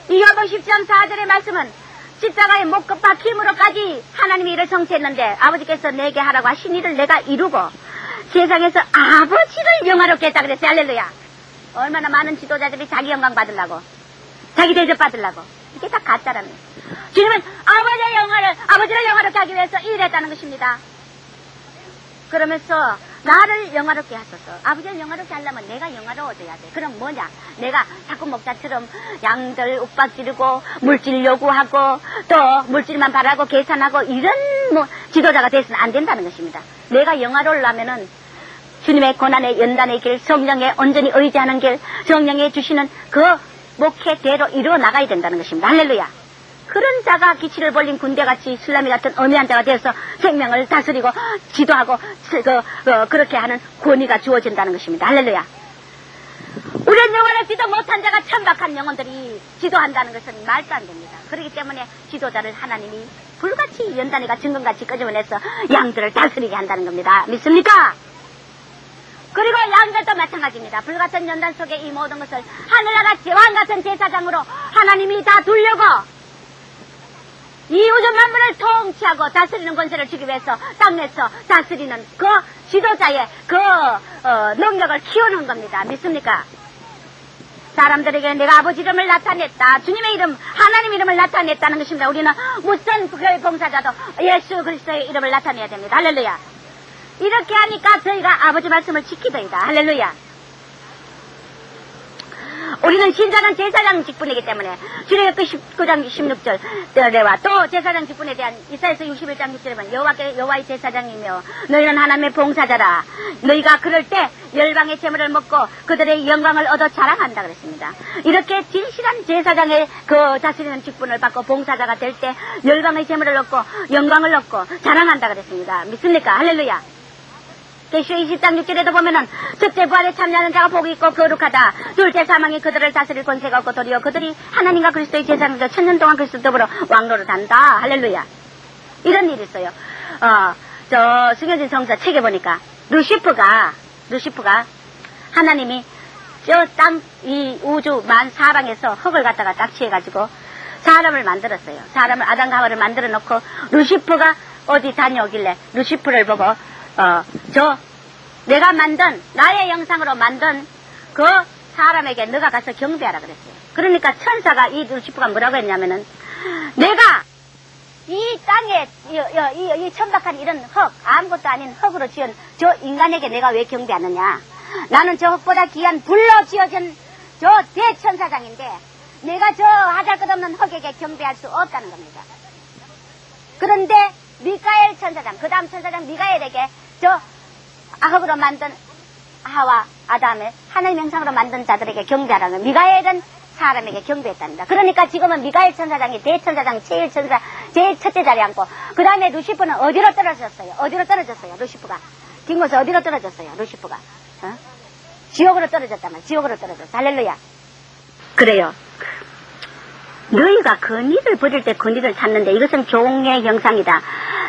B: 이 요한복음 10장 4절의 말씀은 십자가의 목 박힘으로까지 하나님이 일을 성취했는데 아버지께서 내게 하라고 하신 일을 내가 이루고 세상에서 아버지를 영화롭게 했다 그랬어요. 할렐루야. 얼마나 많은 지도자들이 자기 영광 받으려고 자기 대접 받으려고 이게 다 가짜라는 거예요. 주님은 아버지를 영화롭게 하기 위해서 일했다는 것입니다. 그러면서 나를 영화롭게 하소서. 아버지를 영화롭게 하려면 내가 영화로워져야 돼. 그럼 뭐냐? 내가 자꾸 목자처럼 양들 윽박 지르고 물질 요구하고 또 물질만 바라고 계산하고 이런 뭐 지도자가 돼서는 안 된다는 것입니다. 내가 영화로우려면은 주님의 고난의 연단의 길, 성령에 온전히 의지하는 길, 성령에 주시는 그 목회대로 이루어 나가야 된다는 것입니다. 할렐루야. 그런 자가 기치를 벌린 군대같이 슬라미 같은 어미한 자가 되어서 생명을 다스리고 지도하고 그렇게 하는 권위가 주어진다는 것입니다. 할렐루야. 우리는 영원하지도 못한 자가 천박한 영혼들이 지도한다는 것은 말도 안 됩니다. 그렇기 때문에 지도자를 하나님이 불같이 연단이가 증거같이 끄집어내서 양들을 다스리게 한다는 겁니다. 믿습니까? 그리고 양들도 마찬가지입니다. 불같은 연단 속에 이 모든 것을 하늘나라 왕같은 제사장으로 하나님이 다 두려고 이 우주 만물을 통치하고 다스리는 권세를 주기 위해서 땅에서 다스리는 그 지도자의 그 능력을 키우는 겁니다. 믿습니까? 사람들에게 내가 아버지 이름을 나타냈다. 주님의 이름, 하나님 이름을 나타냈다는 것입니다. 우리는 무슨 교회 봉사자도 예수 그리스도의 이름을 나타내야 됩니다. 할렐루야. 이렇게 하니까 저희가 아버지 말씀을 지키더이다. 할렐루야. 우리는 신자는 제사장 직분이기 때문에 출애굽기 19장 16절에와 또 제사장 직분에 대한 이사야서 61장 6절에 보면 여호와의 제사장이며 너희는 하나님의 봉사자라. 너희가 그럴 때 열방의 재물을 먹고 그들의 영광을 얻어 자랑한다 그랬습니다. 이렇게 진실한 제사장의 그 다스리는 직분을 받고 봉사자가 될 때 열방의 재물을 얻고 영광을 얻고 자랑한다 그랬습니다. 믿습니까? 할렐루야. 계시록 20장 6절에도 보면은 첫째 부활에 참여하는 자가 복이 있고 거룩하다. 둘째 사망이 그들을 다스릴 권세가 없고 도리어 그들이 하나님과 그리스도의 제사장으로 천년 동안 그리스도 더불어 왕노릇 한다. 할렐루야. 이런 일이 있어요. 저 승효진 성서 책에 보니까 루시프가 하나님이 저 땅 이 우주 만 사방에서 흙을 갖다가 딱지해가지고 사람을 만들었어요. 사람을 아담과 하와를 만들어 놓고 루시프가 어디 다녀오길래 루시프를 보고 내가 만든, 나의 영상으로 만든 그 사람에게 너가 가서 경배하라 그랬어요. 그러니까 천사가 이 루시프가 뭐라고 했냐면은, 내가 이 땅에, 이 천박한 이런 흙, 아무것도 아닌 흙으로 지은 저 인간에게 내가 왜 경배하느냐. 나는 저 흙보다 귀한 불로 지어진 저 대천사장인데, 내가 저 하잘것없는 흙에게 경배할 수 없다는 겁니다. 그런데 미가엘 천사장, 그 다음 천사장 미가엘에게 저 흙으로 만든 하와 아담의 하나님의 형상으로 만든 자들에게 경배하라는 거예요. 미가엘은 사람에게 경배했답니다. 그러니까 지금은 미가엘 천사장이 대천사장 제일 첫째 자리에 앉고 그 다음에 루시프는 어디로 떨어졌어요? 루시프가 뒷모습 어디로 떨어졌어요? 루시프가 지옥으로 떨어졌단 말이에요. 지옥으로 떨어졌어. 할렐루야. 그래요. 너희가 근위를 버릴 때 근위를 찾는데 이것은 종의 형상이다.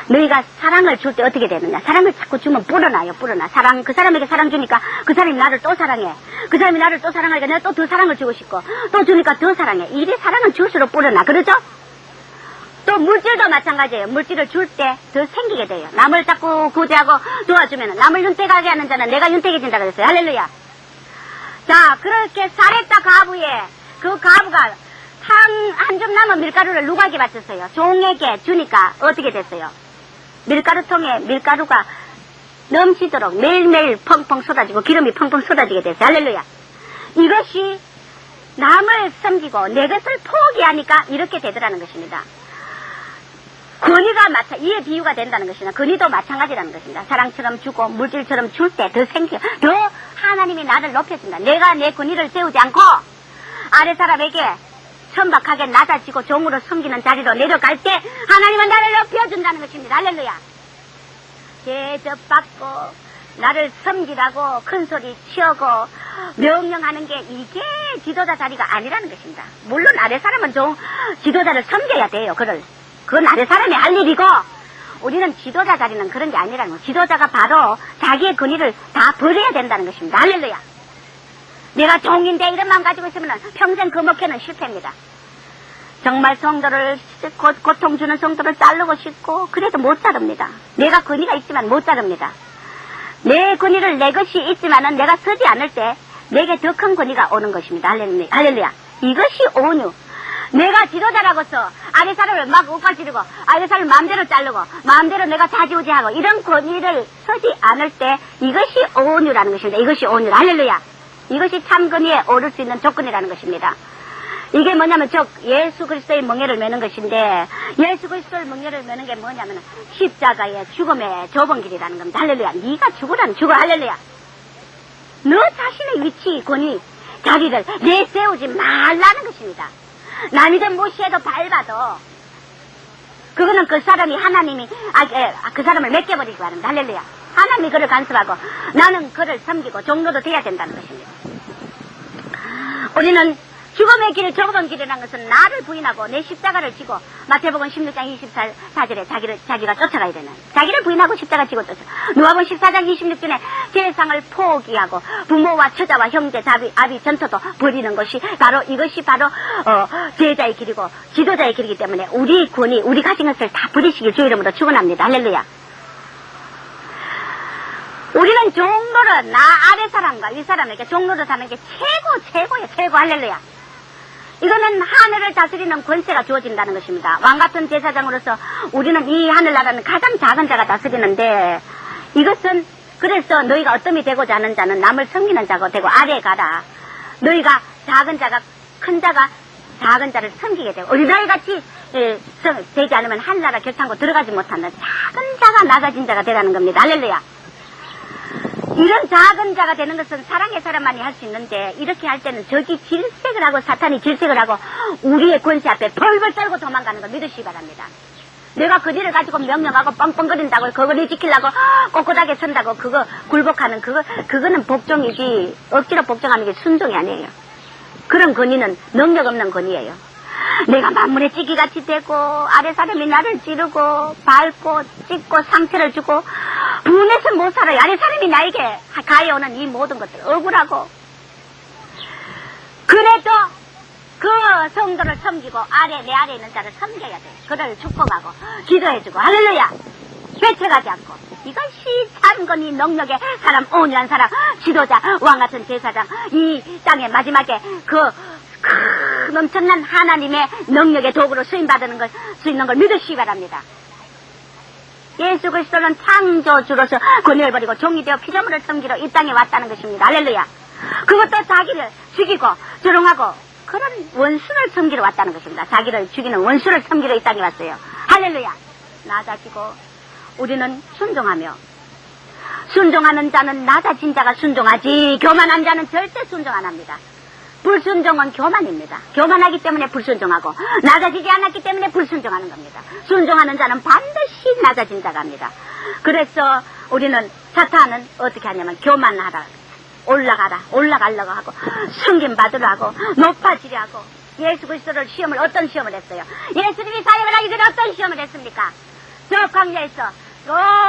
B: 너희가 사랑을 줄 때 어떻게 되느냐. 사랑을 자꾸 주면 불어나요. 사랑, 그 사람에게 사랑 주니까 그 사람이 나를 또 사랑해. 그 사람이 나를 또 사랑하니까 내가 또 더 사랑을 주고 싶고 또 주니까 더 사랑해. 이래 사랑은 줄수록 불어나. 그러죠? 또 물질도 마찬가지예요. 물질을 줄 때 더 생기게 돼요. 남을 자꾸 구제하고 도와주면 남을 윤택하게 하는 자는 내가 윤택해진다 그랬어요. 할렐루야. 자, 그렇게 사렙다 가부에 그 가부가 한 점 남은 밀가루를 누구에게 바쳤어요? 종에게 주니까 어떻게 됐어요? 밀가루통에 밀가루가 넘치도록 매일매일 펑펑 쏟아지고 기름이 펑펑 쏟아지게 됐어요. 할렐루야. 이것이 남을 섬기고 내 것을 포기하니까 이렇게 되더라는 것입니다. 근위가 이에 비유가 된다는 것이나 근위도 마찬가지라는 것입니다. 사랑처럼 주고 물질처럼 줄 때 더 생겨 더 하나님이 나를 높여준다. 내가 내 근위를 세우지 않고 아래 사람에게 천박하게 낮아지고 종으로 섬기는 자리로 내려갈 때 하나님은 나를 높여준다는 것입니다. 할렐루야. 대접받고 나를 섬기라고 큰소리 치우고 명령하는 게 이게 지도자 자리가 아니라는 것입니다. 물론 아래 사람은 지도자를 섬겨야 돼요. 그건 아래 사람이 할 일이고 우리는 지도자 자리는 그런 게 아니라는 거예요. 지도자가 바로 자기의 근위를 다 버려야 된다는 것입니다. 할렐루야. 내가 종인데 이런 마음 가지고 있으면 평생 그 목회는 실패입니다. 정말 성도를 고통 주는 성도를 자르고 싶고 그래도 못 자릅니다. 내가 근위가 있지만 못 자릅니다. 내 근위를 내 것이 있지만은 내가 서지 않을 때 내게 더 큰 근위가 오는 것입니다. 할렐루야. 이것이 온유. 내가 지도자라고서 아래 사람을 막 엇갈지르고 아래 사람을 마음대로 자르고 마음대로 내가 좌지우지하고 이런 권위를 서지 않을 때 이것이 온유라는 것입니다. 이것이 온유. 할렐루야. 이것이 참 권위에 오를 수 있는 조건이라는 것입니다. 이게 뭐냐면 즉 예수 그리스도의 멍에를 매는 것인데 예수 그리스도의 멍에를 매는 게 뭐냐면 십자가의 죽음의 좁은 길이라는 겁니다. 할렐루야. 네가 죽으라는 죽어. 할렐루야. 너 자신의 위치 권위 자리를 내세우지 말라는 것입니다. 남이든 무시해도 밟아도 그거는 그 사람이 하나님이 그 사람을 맡겨버리기 바랍니다. 할렐루야. 하나님이 그를 간섭하고 나는 그를 섬기고 종로도 돼야 된다는 것입니다. 우리는 죽음의 길을 좁은 길이라는 것은 나를 부인하고 내 십자가를 지고 마태복음 16장 24절에 자기가 쫓아가야 되는 자기를 부인하고 십자가 지고 쫓아 누가복음 14장 26절에 세상을 포기하고 부모와 처자와 형제 아비 전토도 버리는 것이 바로 이것이 바로 제자의 길이고 지도자의 길이기 때문에 우리 권위 우리 가진 것을 다 버리시길 주 이름으로 축원합니다. 할렐루야. 우리는 종로를 나 아래 사람과 위 사람에게 종로를 사는 게 최고예요. 최고. 할렐루야. 이거는 하늘을 다스리는 권세가 주어진다는 것입니다. 왕같은 제사장으로서 우리는 이 하늘나라는 가장 작은 자가 다스리는데 이것은 그래서 너희가 어떠미 되고자 하는 자는 남을 섬기는 자가 되고 아래에 가라. 너희가 작은 자가 큰 자가 작은 자를 섬기게 되고 어린아이같이 되지 않으면 하늘나라 결탄고 들어가지 못한다. 작은 자가 낮아진 자가 되라는 겁니다. 할렐루야. 이런 작은 자가 되는 것은 사랑의 사람만이 할 수 있는데 이렇게 할 때는 적이 질색을 하고 사탄이 질색을 하고 우리의 권세 앞에 벌벌 떨고 도망가는 걸 믿으시기 바랍니다. 내가 그 일을 가지고 명령하고 뻥뻥거린다고 그걸 지키려고 꼿꼿하게 선다고 그거 굴복하는 그거는 복종이지 억지로 복종하는 게 순종이 아니에요. 그런 권위는 능력 없는 권위예요. 내가 만물의 찌기같이 되고 아래 사람이 나를 찌르고 밟고 찢고 상처를 주고 분해서 못 살아요. 아래 사람이 나에게 가해오는 이 모든 것들 억울하고 그래도 그 성도를 섬기고 내 아래에 있는 자를 섬겨야 돼요. 그를 축복하고 기도해주고 할렐루야. 배척하지 않고 이것이 참건이 능력의 사람 온유한 사람 지도자 왕같은 제사장 이 땅의 마지막에 그 넘쳐난 하나님의 능력의 도구로 쓰임받는 수 있는 걸 믿으시기 바랍니다. 예수 그리스도는 창조주로서 권위를 버리고 종이 되어 피조물을 섬기러 이 땅에 왔다는 것입니다. 할렐루야. 그것도 자기를 죽이고 조롱하고 그런 원수를 섬기러 왔다는 것입니다. 자기를 죽이는 원수를 섬기러 이 땅에 왔어요. 할렐루야. 낮아지고 우리는 순종하며 순종하는 자는 낮아진 자가 순종하지 교만한 자는 절대 순종 안 합니다. 불순종은 교만입니다. 교만하기 때문에 불순종하고 낮아지지 않았기 때문에 불순종하는 겁니다. 순종하는 자는 반드시 낮아진 자가 합니다. 그래서 우리는 사탄은 어떻게 하냐면 교만하라 올라가려고 하고 승김 받으려 하고 높아지려 하고 예수 그리스도를 어떤 시험을 했어요? 예수님이 사역을 하기 전에 어떤 시험을 했습니까? 저 광야에서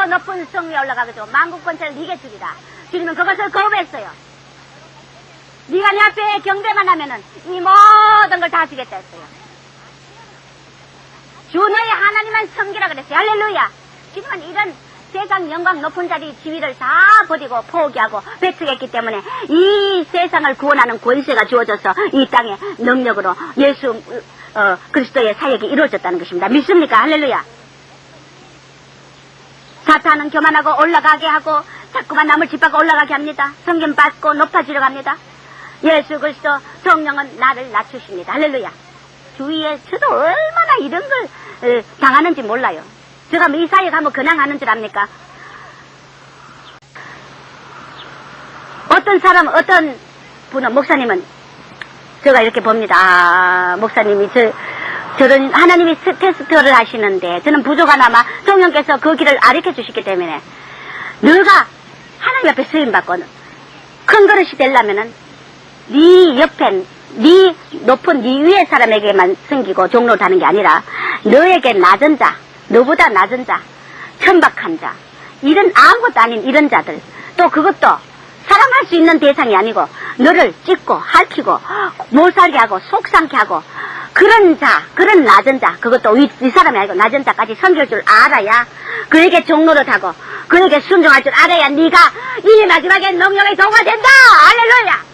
B: 높은 성 위에 올라가가지고 만국 권세를 네게 주리라. 주님은 그것을 거부했어요. 네가 내 앞에 경배만 하면은 이 모든 걸 다 주겠다 했어요. 주 너의 하나님만 섬기라 그랬어요. 할렐루야. 지금은 이런 세상 영광 높은 자리 지위를 다 버리고 포기하고 배척했기 때문에 이 세상을 구원하는 권세가 주어져서 이 땅에 능력으로 예수 그리스도의 사역이 이루어졌다는 것입니다. 믿습니까? 할렐루야. 사탄은 교만하고 올라가게 하고 자꾸만 남을 짓밟고 올라가게 합니다. 성경 받고 높아지려 합니다. 예수 그리스도 성령은 나를 낮추십니다. 할렐루야. 주위에 저도 얼마나 이런 걸 당하는지 몰라요. 제가 이 사역하면 그냥 하는 줄 압니까? 어떤 분은 목사님은 제가 이렇게 봅니다. 목사님이 저런 하나님이 테스트를 하시는데 저는 부족하나마 성령께서 그 길을 가르쳐 주시기 때문에 너가 하나님 앞에 쓰임받고 큰 그릇이 되려면은 네 옆에 네 높은 네 위의 사람에게만 섬기고 종로를 하는 게 아니라 너에게 낮은 자 너보다 낮은 자 천박한 자 이런 아무것도 아닌 이런 자들 또 그것도 사랑할 수 있는 대상이 아니고 너를 찢고 핥히고 못 살게 하고 속상케 하고 그런 자 그런 낮은 자 그것도 위 사람이 아니고 낮은 자까지 섬길 줄 알아야 그에게 종로를 하고 그에게 순종할 줄 알아야 네가 이 마지막에 능력의 도구가 된다. 할렐루야.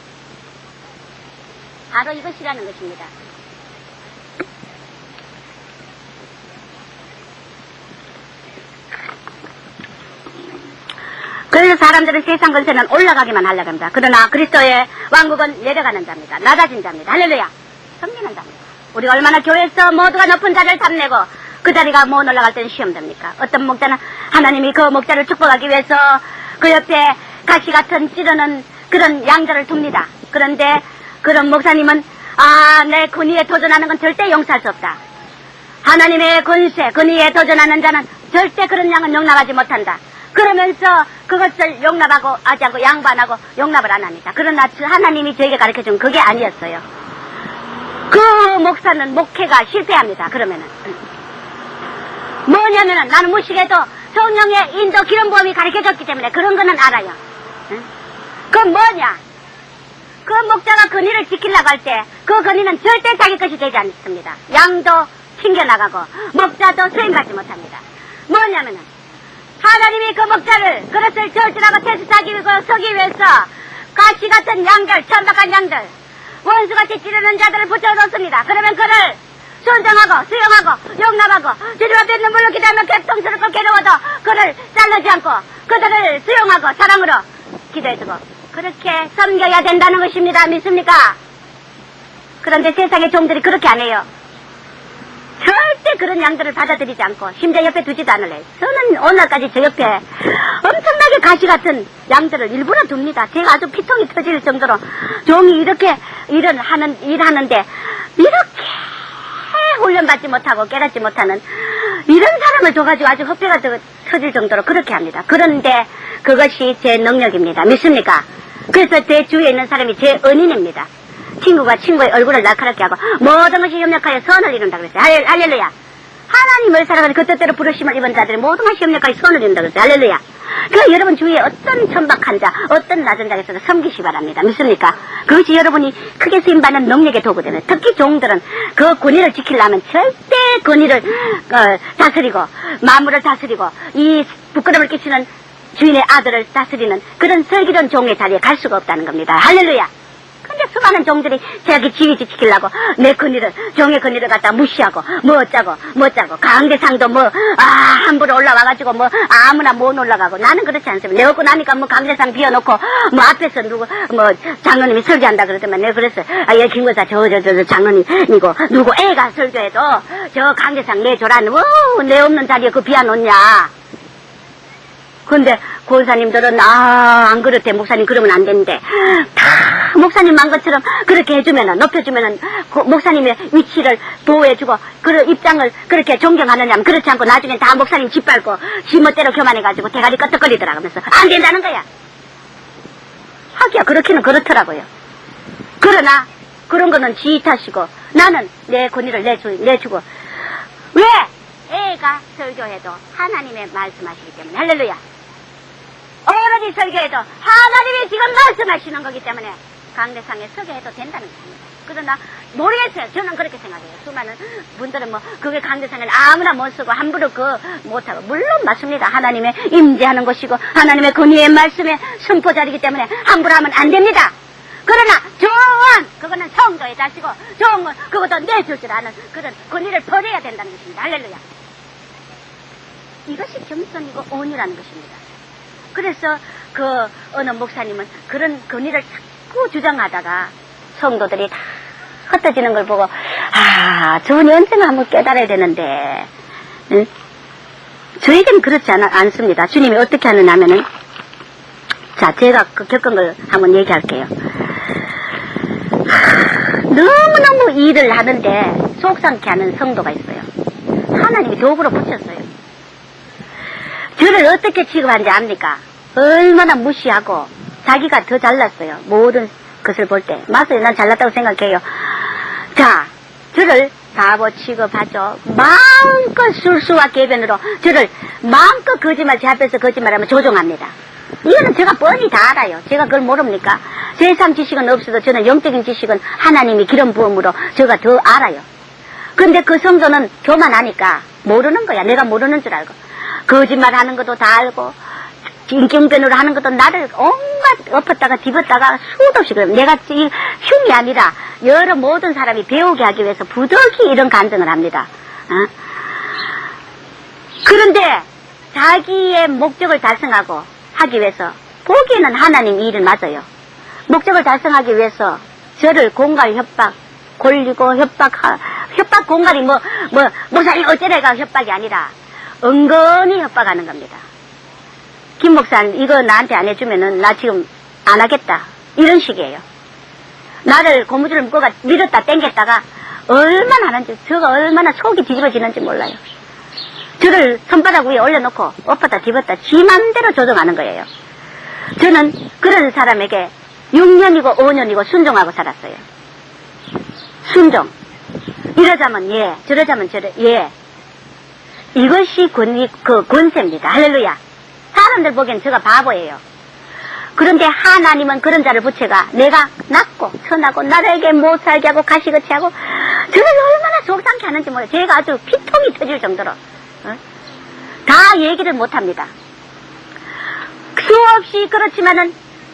B: 바로 이것이라는 것입니다. 그래서 사람들은 세상 권세는 올라가기만 하려고 합니다. 그러나 그리스도의 왕국은 내려가는 자입니다. 낮아진 자입니다. 할렐루야. 섬기는 자입니다. 우리가 얼마나 교회에서 모두가 높은 자리를 탐내고 그 자리가 못 올라갈 때는 시험됩니까? 어떤 목자는 하나님이 그 목자를 축복하기 위해서 그 옆에 가시 같은 찌르는 그런 양자를 둡니다. 그런데 그런 목사님은 내 권위에 도전하는 건 절대 용서할 수 없다. 하나님의 권세, 권위에 도전하는 자는 절대 그런 양은 용납하지 못한다. 그러면서 그것을 용납하고 하지 않고 양반하고 용납을 안 합니다. 그러나 하나님이 저에게 가르쳐준 그게 아니었어요. 그 목사는 목회가 실패합니다. 그러면은 뭐냐면은 나는 무식해도 성령의 인도 기름 부음이 가르쳐줬기 때문에 그런 거는 알아요. 그건 뭐냐? 그 목자가 권위를 지키려고 할 때 그 권위는 절대 자기 것이 되지 않습니다. 양도 튕겨나가고 목자도 수행받지 못합니다. 뭐냐면은 하나님이 그 목자를 그것을 저주라고 테스트하기 위해서 서기 위해서 가시 같은 양들, 천박한 양들, 원수같이 찌르는 자들을 붙여놓습니다. 그러면 그를 순종하고 수용하고 용납하고 주님 앞에 눈물로 기도하며 개통스럽고 괴로워도 그를 자르지 않고 그들을 수용하고 사랑으로 기도해주고 그렇게 섬겨야 된다는 것입니다. 믿습니까? 그런데 세상의 종들이 그렇게 안 해요. 절대 그런 양들을 받아들이지 않고 심지어 옆에 두지도 않을래요. 저는 오늘까지 저 옆에 엄청나게 가시 같은 양들을 일부러 둡니다. 제가 아주 피통이 터질 정도로 종이 이렇게 일하는데 이렇게 훈련받지 못하고 깨닫지 못하는 이런 사람을 줘가지고 아주 허폐가 터질 정도로 그렇게 합니다. 그런데 그것이 제 능력입니다. 믿습니까? 그래서 제 주위에 있는 사람이 제 은인입니다. 친구가 친구의 얼굴을 날카롭게 하고 모든 것이 협력하여 선을 이룬다 그랬어요. 할렐루야. 하나님을 살아가는 그 뜻대로 부르심을 입은 자들이 모든 것이 협력하여 선을 이룬다 그랬어요. 할렐루야. 그 여러분 주위에 어떤 천박한 자, 어떤 낮은 자가 있어도 섬기시 바랍니다. 믿습니까? 그것이 여러분이 크게 쓰임받는 능력의 도구되면 특히 종들은 그 권위를 지키려면 절대 권위를 다스리고 만물을 다스리고 이 부끄러움을 끼치는 주인의 아들을 다스리는 그런 슬기로운 종의 자리에 갈 수가 없다는 겁니다. 할렐루야. 근데 수많은 종들이 자기 지위 지키려고 내 권위를, 종의 권위를 갖다 무시하고, 뭐 어쩌고, 강대상도 함부로 올라와가지고 아무나 못 올라가고. 나는 그렇지 않습니다. 내 얻고 나니까 강대상 비워놓고, 앞에서 장로님이 설교한다 그러더만 내가 그랬어요. 얘 김거사 저 장로님이고, 누구 애가 설교해도 저 강대상 내줘라는, 내 없는 자리에 그 비워놓냐. 근데 권사님들은 안 그렇대. 목사님 그러면 안 된대. 다 목사님 만 것처럼 그렇게 해주면은 높여주면은 그 목사님의 위치를 보호해주고 그 입장을 그렇게 존경하느냐면 그렇지 않고 나중엔 다 목사님 짓밟고 지멋대로 교만해가지고 대가리 끄덕거리더라 그러면서 안 된다는 거야. 하기야 그렇기는 그렇더라고요. 그러나 그런 거는 지 탓이고 나는 내 권위를 내주고 왜? 애가 설교해도 하나님의 말씀하시기 때문에. 할렐루야. 어른이 설교해도 하나님이 지금 말씀하시는 거기 때문에 강대상에 서게 해도 된다는 겁니다. 그러나 모르겠어요. 저는 그렇게 생각해요. 수많은 분들은 그게 강대상을 아무나 못 쓰고 함부로 못하고. 물론 맞습니다. 하나님의 임재하는 것이고 하나님의 권위의 말씀의 선포자리이기 때문에 함부로 하면 안 됩니다. 그러나 종은 그거는 성도의 자시고 종은 그것도 내줄 줄 아는 그런 권위를 버려야 된다는 것입니다. 할렐루야. 이것이 겸손이고 온유라는 것입니다. 그래서 어느 목사님은 그런 권위를 자꾸 주장하다가 성도들이 다 흩어지는 걸 보고 저분이 언제나 한번 깨달아야 되는데 응? 저에게는 그렇지 않습니다. 주님이 어떻게 하느냐 하면은 제가 겪은 걸 한번 얘기할게요. 너무너무 일을 하는데 속상케 하는 성도가 있어요. 하나님이 도구로 붙였어요. 저를 어떻게 취급하는지 압니까? 얼마나 무시하고 자기가 더 잘났어요. 모든 것을 볼 때. 맞아요. 난 잘났다고 생각해요. 저를 바보 취급하죠. 마음껏 술수와 계변으로 저를 마음껏 거짓말, 제 앞에서 거짓말하면 조종합니다. 이거는 제가 뻔히 다 알아요. 제가 그걸 모릅니까? 세상 지식은 없어도 저는 영적인 지식은 하나님이 기름 부음으로 제가 더 알아요. 근데 그 성도는 교만하니까 모르는 거야. 내가 모르는 줄 알고. 거짓말 하는 것도 다 알고 인격변으로 하는 것도 나를 온갖 엎었다가 뒤었다가 수도 없이 그래요. 내가 흉이 아니라 여러 모든 사람이 배우게 하기 위해서 부득이 이런 간증을 합니다. 그런데 자기의 목적을 달성하고 하기 위해서 보기에는 하나님 일은 맞아요. 목적을 달성하기 위해서 저를 공갈 협박 골리고 협박 공갈이 목사님 어쩌래가 협박이 아니라 은근히 협박하는 겁니다. 김 목사님 이거 나한테 안 해주면은 나 지금 안 하겠다 이런 식이에요. 나를 고무줄을 묶어가 밀었다 당겼다가 얼마나 하는지 저가 얼마나 속이 뒤집어지는지 몰라요. 저를 손바닥 위에 올려놓고 엎었다 뒤집었다 지 맘대로 조정하는 거예요. 저는 그런 사람에게 6년이고 5년이고 순종하고 살았어요. 순종. 이러자면 예, 저러자면 저래 예. 이것이 권세입니다. 할렐루야. 사람들 보기엔 제가 바보예요. 그런데 하나님은 그런 자를 부채가 내가 낮고 선하고 나에게 못 살게 하고 가시같이 하고 저를 얼마나 속상케 하는지 몰라요. 제가 아주 피통이 터질 정도로 다 얘기를 못합니다. 수없이 그렇지만은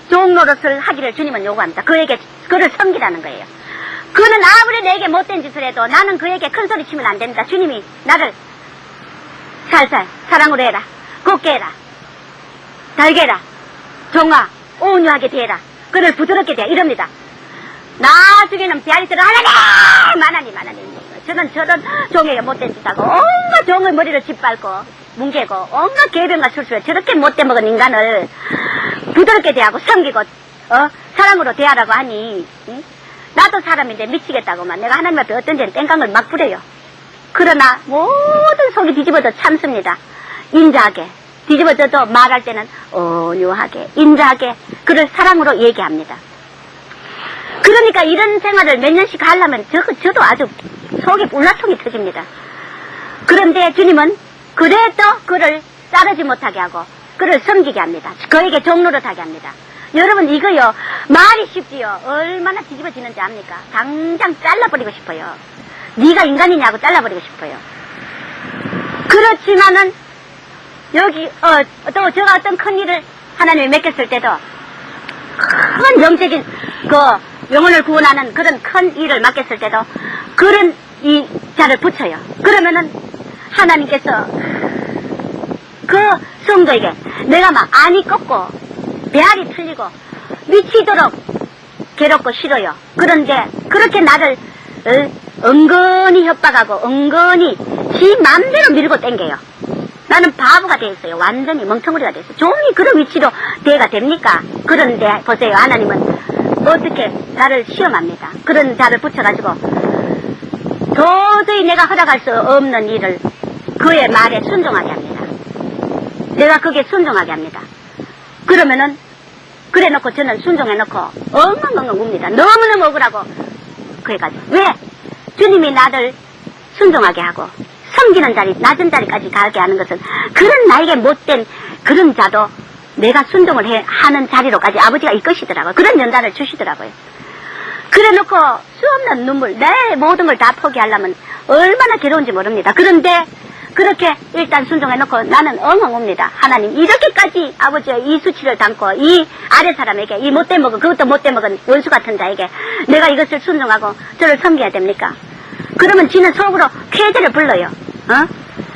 B: 종로릇을 하기를 주님은 요구합니다. 그를 섬기라는 거예요. 그는 아무리 내게 못된 짓을 해도 나는 그에게 큰 소리 치면 안 됩니다. 주님이 나를 살살 사랑으로 해라. 곱게 해라. 달게 해라. 종아 온유하게 대해라. 그를 부드럽게 대해 이럽니다. 나중에는 비아리스를 하나님 저는 저런 종에게 못된 짓하고 온갖 종의 머리를 짓밟고 뭉개고 온갖 개병과 술수에 저렇게 못돼 먹은 인간을 부드럽게 대하고 섬기고 사랑으로 대하라고 하니 나도 사람인데 미치겠다고만 내가 하나님 앞에 어떤 데는 땡깡을 막 부려요. 그러나 모든 속이 뒤집어져 참습니다. 인자하게 뒤집어져도 말할 때는 온유하게 인자하게 그를 사랑으로 얘기합니다. 그러니까 이런 생활을 몇 년씩 하려면 저도 아주 속이 울라통이 터집니다. 그런데 주님은 그래도 그를 따르지 못하게 하고 그를 섬기게 합니다. 그에게 종노릇하게 합니다. 여러분 이거요 말이 쉽지요. 얼마나 뒤집어지는지 압니까? 당장 잘라버리고 싶어요. 네가 인간이냐고 잘라버리고 싶어요. 그렇지만은 여기 또 제가 어떤 큰 일을 하나님이 맡겼을 때도 큰 영적인 영혼을 구원하는 그런 큰 일을 맡겼을 때도 그런 이 자를 붙여요. 그러면은 하나님께서 그 성도에게 내가 막 안이 꺾고 배알이 틀리고 미치도록 괴롭고 싫어요. 그런데 그렇게 나를 은근히 협박하고 은근히 지 맘대로 밀고 땡겨요. 나는 바보가 돼 있어요. 완전히 멍청구리가 돼 있어요. 종이 그런 위치로 대가 됩니까? 그런데 보세요. 하나님은 어떻게 나를 시험합니다. 그런 자를 붙여가지고 도저히 내가 허락할 수 없는 일을 그의 말에 순종하게 합니다. 내가 그게 순종하게 합니다. 그러면은 그래놓고 저는 순종해놓고 엉엉엉엉 웁니다. 너무너무 억울하고 그래가지고 왜? 주님이 나를 순종하게 하고 섬기는 자리 낮은 자리까지 가게 하는 것은 그런 나에게 못된 그런 자도 내가 순종을 하는 자리로까지 아버지가 이끄시더라고요. 그런 연단을 주시더라고요. 그래놓고 수없는 눈물 내 모든 걸 다 포기하려면 얼마나 괴로운지 모릅니다. 그런데 그렇게 일단 순종해놓고 나는 엉엉 옵니다. 하나님 이렇게까지 아버지의 이 수치를 담고 이 아래 사람에게 이 못돼 먹은 그것도 못돼 먹은 원수 같은 자에게 내가 이것을 순종하고 저를 섬겨야 됩니까? 그러면 지는 속으로 쾌재를 불러요.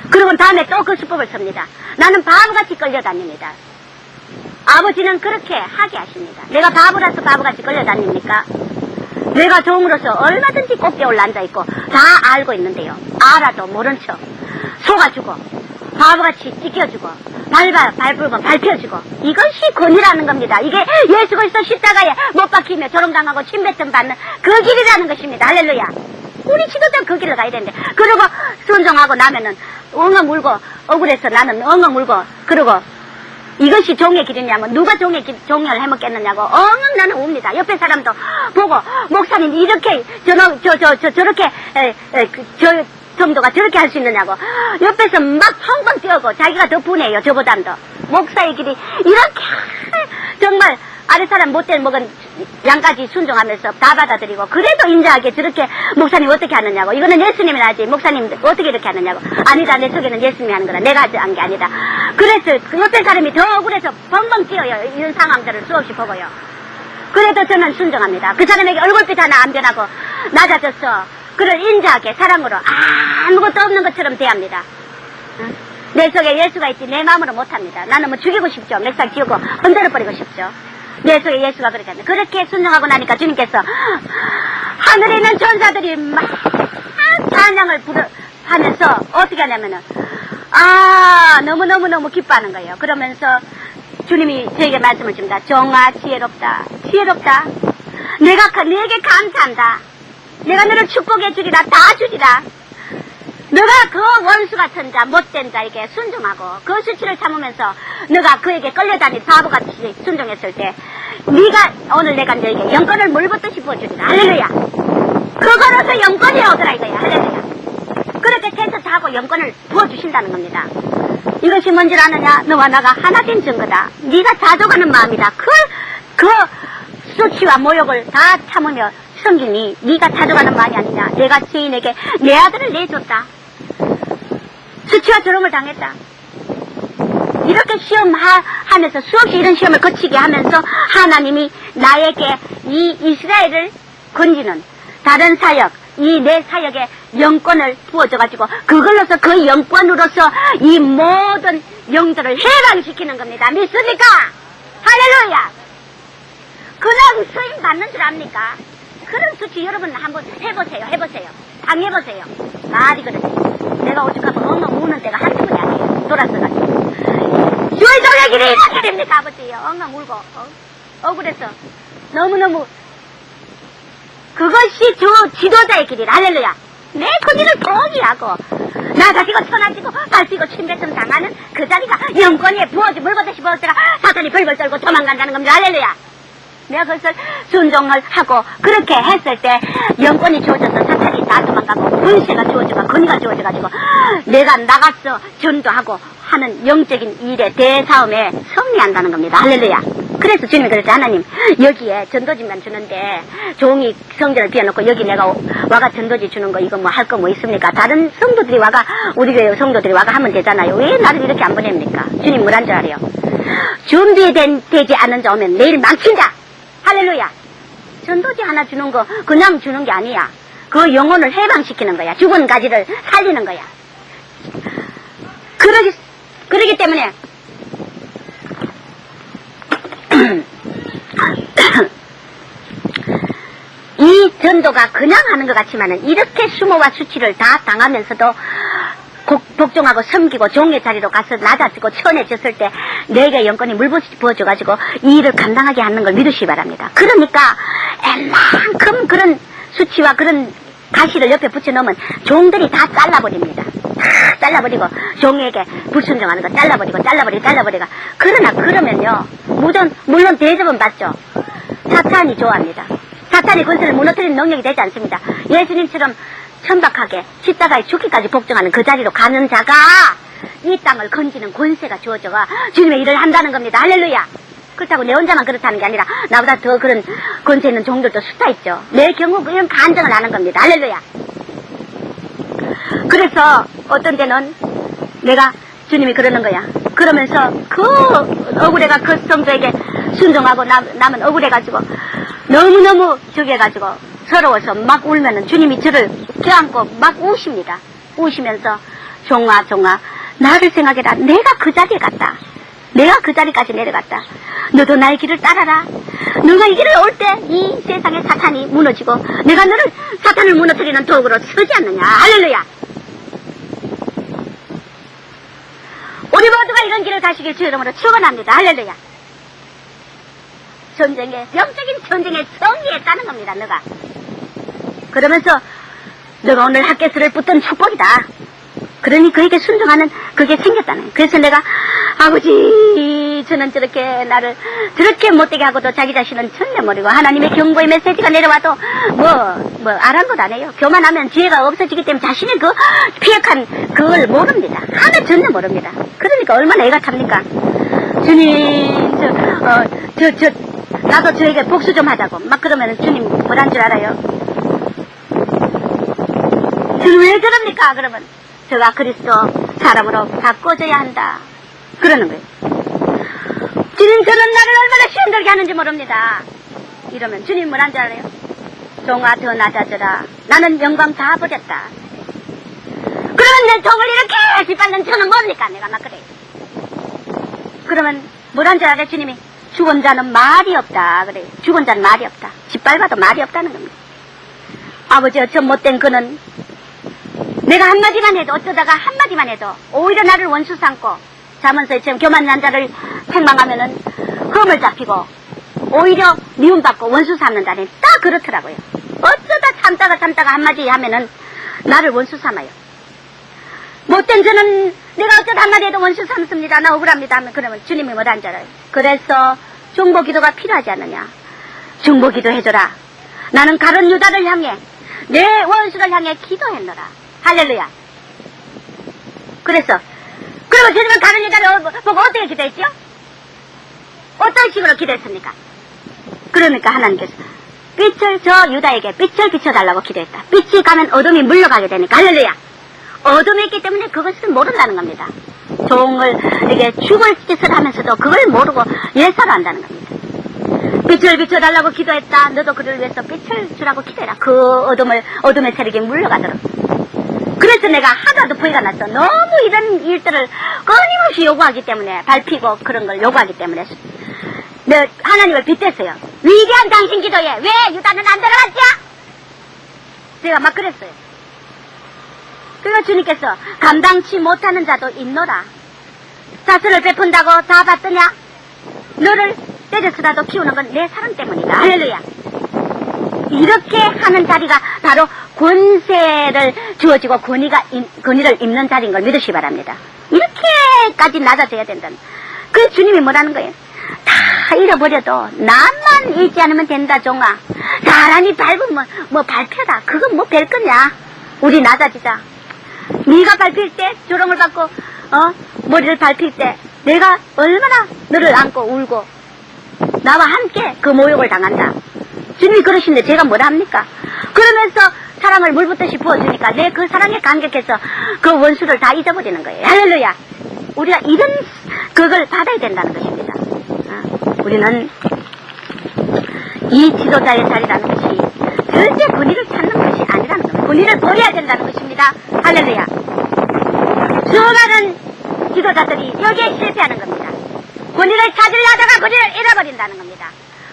B: 그리고 다음에 또 그 수법을 씁니다. 나는 바보같이 끌려다닙니다. 아버지는 그렇게 하게 하십니다. 내가 바보라서 바보같이 끌려다닙니까? 내가 종으로서 얼마든지 꼭대 올라앉아있고 다 알고 있는데요. 알아도 모른 척 속아주고 바보같이 찢겨주고 밟으면 밟혀주고 이것이 권위라는 겁니다. 이게 예수 그리스도 십자가에 못 박히며 조롱당하고 침뱉음 받는 그 길이라는 것입니다. 할렐루야. 우리 지도자는 그 길을 가야 되는데 그러고 순종하고 나면은 엉엉 울고 억울해서 나는 엉엉 울고 그러고 이것이 종의 길이냐면 누가 종을 해먹겠느냐고 엉엉 나는 웁니다. 옆에 사람도 보고 목사님 이렇게 저렇게 저 정도가 저렇게 할 수 있느냐고 옆에서 막 펑펑 뛰어고 자기가 더 분해요. 저보단도 목사의 길이 이렇게 정말 아래 사람 못된 먹은 양까지 순종하면서 다 받아들이고 그래도 인자하게 저렇게 목사님 어떻게 하느냐고 이거는 예수님이 하지 목사님 어떻게 이렇게 하느냐고 아니다 내 속에는 예수님이 하는 거다 내가 한 게 아니다. 그래서 그 옆에 사람이 더 억울해서 벙벙 뛰어요. 이런 상황들을 수없이 보고요. 그래도 저는 순종합니다. 그 사람에게 얼굴빛 하나 안 변하고 낮아져서 그를 인자하게 사랑으로 아무것도 없는 것처럼 대합니다. 내 속에 예수가 있지 내 마음으로 못합니다. 나는 뭐 죽이고 싶죠. 맥상 지우고 흔들어버리고 싶죠. 내 속에 예수가 그러잖아요. 그렇게 순종하고 나니까 주님께서 하늘에 있는 전사들이 막 찬양을 하면서 어떻게 하냐면은 너무너무 기뻐하는 거예요. 그러면서 주님이 저에게 말씀을 줍니다. 종아 지혜롭다. 지혜롭다. 내가 네게 감사한다. 내가 너를 축복해 주리라. 다 주리라. 너가 그 원수 같은 자, 못된 자에게 순종하고 그 수치를 참으면서 너가 그에게 끌려다니 바보같이 순종했을 때 네가 오늘 내가 너에게 영권을 물붓듯이 부어주리라. 할렐루야. 그거로서 영권이 오더라 이거야. 할렐루야. 그렇게 테스트하고 영권을 부어주신다는 겁니다. 이것이 뭔지 아느냐? 너와 나가 하나 된 증거다. 네가 자족하는 마음이다. 그 수치와 모욕을 다 참으며 섬기니 네가 자족하는 마음이 아니냐? 내가 죄인에게 내 아들을 내줬다. 수치와 조롱을 당했다. 이렇게 시험하면서 수없이 이런 시험을 거치게 하면서 하나님이 나에게 이 이스라엘을 건지는 다른 사역, 이 내 사역에 영권을 부어줘가지고 그걸로서 그 영권으로서 이 모든 영들을 해방시키는 겁니다. 믿습니까? 할렐루야. 그냥 수임 받는 줄 압니까? 그런 수치 여러분 한번 해보세요. 당해보세요. 말이 그러지. 내가 오죽하면 엉엉 우는 때가 한두 번이 아니에요. 돌아서가지고 주의 종의 길이 이런 길입니까 아버지요. 엉엉 울고 억울해서 너무너무 그것이 주 지도자의 길이라. 할렐루야. 내 권위를 포기하고 나 가지고 천하지고 발지고 침뱉음 당하는 그 자리가 영권에 부어지 물보듯이 부어져가 사탄이 벌벌 떨고 도망간다는 겁니다. 할렐루야. 내가 그것을 순종을 하고 그렇게 했을 때 영권이 주어져서 사탄이 다 도망가고 권세가 주어져가 권위가 주어져가지고 내가 나가서 전도하고 하는 영적인 일에 대싸움에 승리한다는 겁니다. 할렐루야. 그래서 주님이 그랬죠. 하나님 여기에 전도지만 주는데 종이 성전을 비워놓고 여기 내가 와가 전도지 주는 거 이거 뭐 할 거 뭐 있습니까? 다른 성도들이 와가 우리 교회 성도들이 와가 하면 되잖아요. 왜 나를 이렇게 안 보냅니까? 주님 뭐란 줄 알아요? 준비되지 않은 자 오면 내일 망친다. 할렐루야. 전도지 하나 주는 거 그냥 주는 게 아니야. 그 영혼을 해방시키는 거야. 죽은 가지를 살리는 거야. 그러기 때문에 이 전도가 그냥 하는 것 같지만은 이렇게 수모와 수치를 다 당하면서도 복종하고 섬기고 종의 자리로 가서 낮아지고 천해졌을 때 내게 영권이 물붓이 부어줘가지고 이 일을 감당하게 하는 걸 믿으시기 바랍니다. 그러니까 웬만큼 그런 수치와 그런 가시를 옆에 붙여놓으면 종들이 다 잘라버립니다. 다 잘라버리고 종에게 불순종하는 거 잘라버리고 그러나 그러면요 물론 대접은 받죠. 사탄이 좋아합니다. 사탄이 권세를 무너뜨리는 능력이 되지 않습니다. 예수님처럼 천박하게 십자가에 죽기까지 복종하는 그 자리로 가는 자가 이 땅을 건지는 권세가 주어져가 주님의 일을 한다는 겁니다. 할렐루야. 그렇다고 내 혼자만 그렇다는 게 아니라 나보다 더 그런 권세 있는 종들도 숫자 있죠. 내 경우 그런 간증을 하는 겁니다. 할렐루야. 그래서 어떤 때는 내가 주님이 그러는 거야. 그러면서 그 억울해가 그 성도에게 순종하고 남은 억울해가지고 너무너무 저기해가지고 서러워서 막 울면은 주님이 저를 껴안고 막 우십니다. 우시면서 종아 나를 생각해라. 내가 그 자리에 갔다. 내가 그 자리까지 내려갔다. 너도 나의 길을 따라라. 너가 이 길을 올 때 이 세상에 사탄이 무너지고 내가 너를 사탄을 무너뜨리는 도구로 서지 않느냐. 할렐루야. 우리 모두가 이런 길을 가시길 주 이름으로 축원합니다. 할렐루야. 전쟁에 영적인 전쟁에 승리했다는 겁니다. 너가 그러면서 너가 오늘 학교수를 붙든 축복이다. 그러니 그에게 순종하는 그게 생겼다는. 그래서 내가 아버지 저는 저렇게 나를 저렇게 못되게 하고도 자기 자신은 전혀 모르고 하나님의 경고의 메시지가 내려와도 뭐 아랑곳 안 해요. 교만하면 지혜가 없어지기 때문에 자신의 그 피역한 그걸 모릅니다. 하나 전혀 모릅니다. 그러니까 얼마나 애가 탑니까. 주님 나도 저에게 복수 좀 하자고 막 그러면 주님 뭐란 줄 알아요? 주님 왜 저럽니까? 그러면 저가 그리스도 사람으로 바꿔줘야 한다. 그러는 거예요. 주님 저는 나를 얼마나 힘들게 하는지 모릅니다. 이러면 주님 뭐란 줄 알아요? 종아 더 낮아져라. 나는 영광 다 버렸다. 그러면 그런데 종을 이렇게 짓밟는 저는 뭡니까? 내가 막 그래. 그러면 뭐란 줄 알아? 주님이 죽은 자는 말이 없다 그래. 죽은 자는 말이 없다. 짓밟아도 말이 없다는 겁니다. 아버지 어쩌 못된 그는 내가 한마디만 해도 어쩌다가 한마디만 해도 오히려 나를 원수 삼고 자문서에 지금 교만한 자를 책망하면은 흠을 잡히고 오히려 미움받고 원수 삼는다니 딱 그렇더라고요. 어쩌다 참다가 한마디 하면은 나를 원수 삼아요. 못된 저는 내가 어쩌다 한마디 해도 원수 삼습니다. 나 억울합니다 하면 그러면 주님이 뭐라는 줄 알아요. 그래서 중보기도가 필요하지 않느냐. 중보기도 해줘라. 나는 가룟 유다를 향해 내 원수를 향해 기도했노라. 할렐루야. 그래서 그러면 주님은 가룟 유다를 보고 어떻게 기도했죠? 어떤 식으로 기도했습니까? 그러니까 하나님께서 빛을 저 유다에게 빛을 비춰달라고 기도했다. 빛이 가면 어둠이 물러가게 되니까. 할렐루야. 어둠이 있기 때문에 그것을 모른다는 겁니다. 종을 이게 죽을 짓을 하면서도 그걸 모르고 예사로 한다는 겁니다. 빛을 비춰달라고 기도했다. 너도 그를 위해서 빛을 주라고 기도해라. 그 어둠의 세력이 물러가도록. 그래서 내가 하나도 부의가 났어. 너무 이런 일들을 끊임없이 요구하기 때문에 밟히고 그런 걸 요구하기 때문에 내 하나님을 빗댔어요. 위대한 당신 기도에 왜 유다는 안 들어갔지? 제가 막 그랬어요. 그리고 주님께서 감당치 못하는 자도 있노라. 자수를 베푼다고 다 받더냐? 너를 때려서라도 키우는 건 내 사랑 때문이다. 할렐루야. 이렇게 하는 자리가 바로 권세를 주어지고 권위를 입는 자리인 걸 믿으시기 바랍니다. 이렇게까지 낮아져야 된다는. 그 주님이 뭐라는 거예요? 다 잃어버려도 나만 잃지 않으면 된다 종아. 사람이 밟으면 뭐 밟혀라. 그건 뭐 별 거냐. 우리 낮아지자. 네가 밟힐 때 조롱을 받고 머리를 밟힐 때 내가 얼마나 너를 안고 울고 나와 함께 그 모욕을 당한다. 주님이 그러신데 제가 뭐라 합니까? 그러면서 사랑을 물붓듯이 부어주니까 내 그 사랑에 감격해서 그 원수를 다 잊어버리는 거예요. 할렐루야. 우리가 이런 그걸 받아야 된다는 것입니다. 우리는 이 지도자의 자리라는 것이 절대 권위를 찾는 것이 아니라는 겁니다. 권위를 버려야 된다는 것입니다. 할렐루야. 수많은 지도자들이 여기에 실패하는 겁니다. 권위를 찾으려다가 권위를 잃어버린다는 겁니다.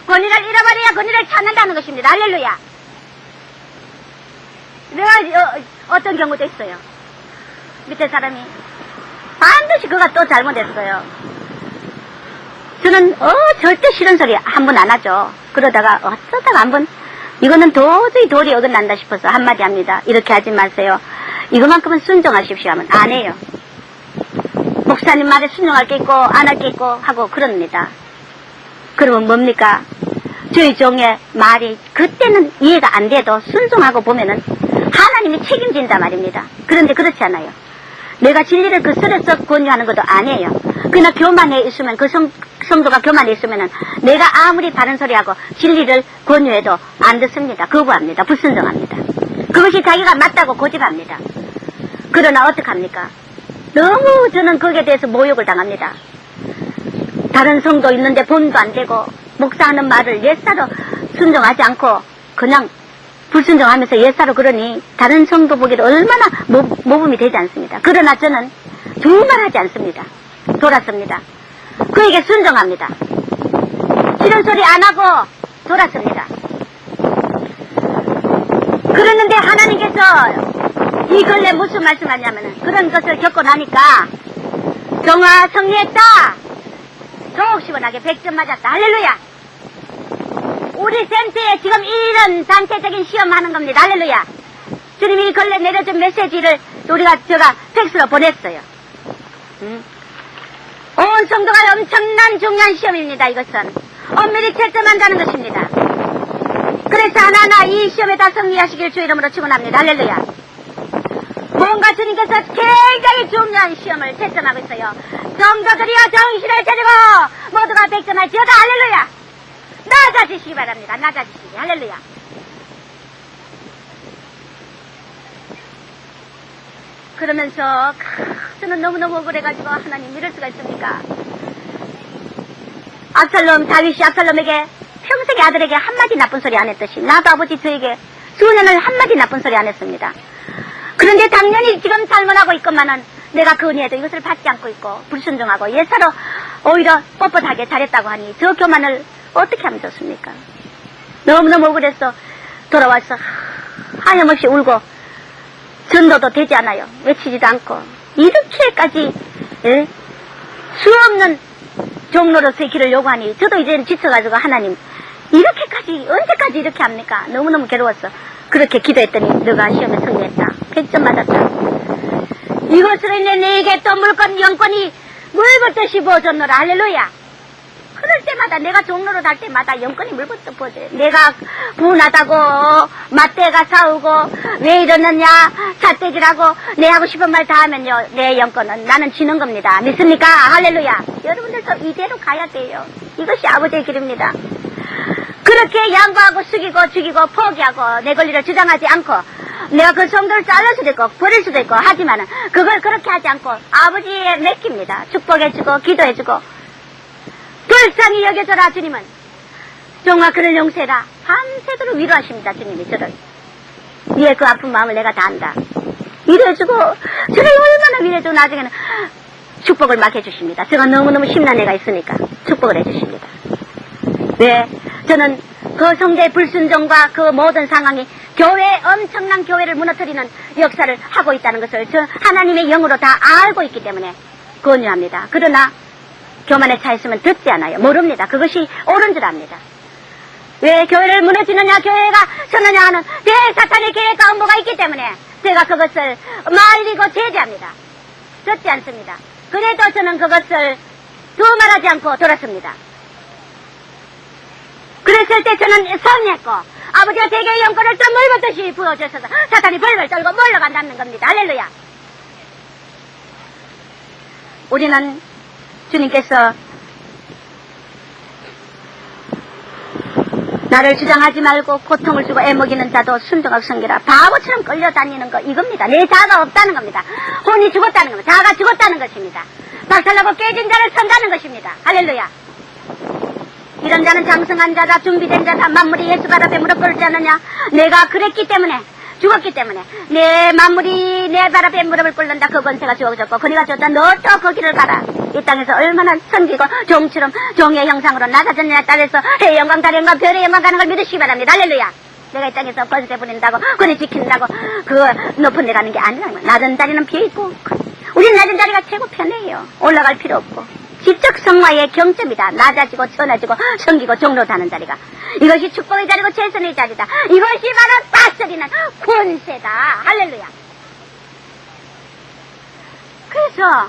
B: 권위를 잃어버려야 권위를 찾는다는 것입니다. 할렐루야. 내가 어떤 경우도 있어요. 밑에 사람이 반드시 그가 또 잘못했어요. 저는 절대 싫은 소리 한 번 안 하죠. 그러다가 어쩌다가 한 번 이거는 도저히 도리 어긋난다 싶어서 한마디 합니다. 이렇게 하지 마세요. 이것만큼은 순종하십시오 하면 안 해요. 목사님 말에 순종할 게 있고 안 할 게 있고 하고 그럽니다. 그러면 뭡니까? 저희 종의 말이 그때는 이해가 안 돼도 순종하고 보면은 하나님이 책임진단 말입니다. 그런데 그렇지 않아요. 내가 진리를 그 설에서 권유하는 것도 아니에요. 그러나 교만해 있으면 그 성도가 교만해 있으면은 내가 아무리 바른 소리하고 진리를 권유해도 안 듣습니다. 거부합니다. 불순종합니다. 그것이 자기가 맞다고 고집합니다. 그러나 어떡합니까? 너무 저는 거기에 대해서 모욕을 당합니다. 다른 성도 있는데 본도 안 되고 목사하는 말을 예사로 순종하지 않고 그냥 불순종하면서 예사로 그러니 다른 성도 보기도 얼마나 모범이 되지 않습니다. 그러나 저는 두말하지 않습니다. 돌았습니다. 그에게 순종합니다. 싫은 소리 안 하고 돌았습니다. 그랬는데 하나님께서 이 근래 무슨 말씀하냐면은 그런 것을 겪고 나니까 정화 성리했다. 속 시원하게 100점 맞았다. 할렐루야. 우리 센터에 지금 이런 단체적인 시험하는 겁니다. 할렐루야. 주님이 근래 내려준 메시지를 제가 팩스로 보냈어요. 온 성도가 엄청난 중요한 시험입니다. 이것은 엄밀히 채점한다는 것입니다. 그래서 하나하나 이 시험에 다 승리하시길 주 이름으로 축원합니다. 할렐루야. 뭔가 주님께서 굉장히 중요한 시험을 채점하고 있어요. 성도들이여 정신을 차리고 모두가 100점할지어다. 할렐루야. 낮아지시기 바랍니다. 낮아지시기. 할렐루야. 그러면서 저는 너무너무 억울해가지고 하나님 이럴 수가 있습니까? 다윗이 압살롬에게 평생에 아들에게 한마디 나쁜 소리 안 했듯이 나도 아버지 저에게 수년을 한마디 나쁜 소리 안 했습니다. 그런데 당연히 지금 살만하고 있건만은 내가 그 은혜에도 이것을 받지 않고 있고 불순종하고 예사로 오히려 뻣뻣하게 잘했다고 하니 저 교만을 어떻게 하면 좋습니까? 너무너무 억울해서 돌아와서 하염없이 울고 전도도 되지 않아요. 외치지도 않고 이렇게까지 수없는 종로로서의 길을 요구하니 저도 이제는 지쳐가지고 하나님 이렇게까지 언제까지 이렇게 합니까? 너무너무 괴로웠어. 그렇게 기도했더니 너가 시험에 승리했다. 100점 맞았다. 이것으로 인해 내게 또 물건 영권이 물붓듯이 부어졌노라. 할렐루야. 그럴 때마다 내가 종로로 달 때마다 영권이 물붓듯 부어져요. 내가 분하다고 맞대가 싸우고 왜 이러느냐 삿대질하고 내 하고 싶은 말 다 하면요 내 영권은 나는 지는 겁니다. 믿습니까? 할렐루야. 여러분들도 이대로 가야 돼요. 이것이 아버지의 길입니다. 그렇게 양보하고 숙이고 죽이고 포기하고 내 권리를 주장하지 않고 내가 그 성도를 잘릴 수도 있고 버릴 수도 있고 하지만은 그걸 그렇게 하지 않고 아버지에 맡깁니다. 축복해주고 기도해주고 불쌍히 여겨줘라. 주님은 정말 그를 용서해라. 밤새도록 위로하십니다. 주님이 저를 위에 그 아픈 마음을 내가 다 안다. 위로해주고 저를 얼마나 위로해주고 나중에는 축복을 막 해주십니다. 제가 너무너무 심란 애가 있으니까 축복을 해주십니다. 왜? 저는 그 성대의 불순종과 그 모든 상황이 엄청난 교회를 무너뜨리는 역사를 하고 있다는 것을 저 하나님의 영으로 다 알고 있기 때문에 권유합니다. 그러나 교만에 차 있으면 듣지 않아요. 모릅니다. 그것이 옳은 줄 압니다. 왜 교회를 무너지느냐 교회가 서느냐 하는 대사탄의 계획과 음모가 있기 때문에 제가 그것을 말리고 제지합니다. 듣지 않습니다. 그래도 저는 그것을 두말하지 않고 돌았습니다. 그랬을 때 저는 선했고 아버지가 대개의 영권을 또 물붓듯이 부어주셔서 사탄이 벌벌 떨고 몰려간다는 겁니다. 할렐루야. 우리는 주님께서 나를 주장하지 말고 고통을 주고 애먹이는 자도 순종하고 섬기라. 바보처럼 끌려다니는 거 이겁니다. 내 자아가 없다는 겁니다. 혼이 죽었다는 겁니다. 자아가 죽었다는 것입니다. 박살나고 깨진 자를 선다는 것입니다. 할렐루야. 이런 자는 장성한 자다. 준비된 자다. 만물이 예수 발 앞에 무릎 꿇지 않느냐. 내가 그랬기 때문에 죽었기 때문에 내 만물이 내 발 앞에 무릎을 꿇는다. 그 권세가 주어졌고 그네가 줬다. 너 또 그 길을 가라. 이 땅에서 얼마나 섬기고 종처럼 종의 형상으로 낮아졌느냐에 따라서 해의 영광 달의 영광 별의 영광 가는 걸 믿으시기 바랍니다. 할렐루야. 내가 이 땅에서 권세 부린다고 그네 지킨다고 그 높은 데 가는 게 아니라는 거야. 낮은 자리는 비어있고 우린 낮은 자리가 최고 편해요. 올라갈 필요 없고 지적 성화의 경점이다. 낮아지고 천해지고 섬기고 종로 다는 자리가 이것이 축복의 자리고 최선의 자리다. 이것이 바로 다스리는 권세다. 할렐루야. 그래서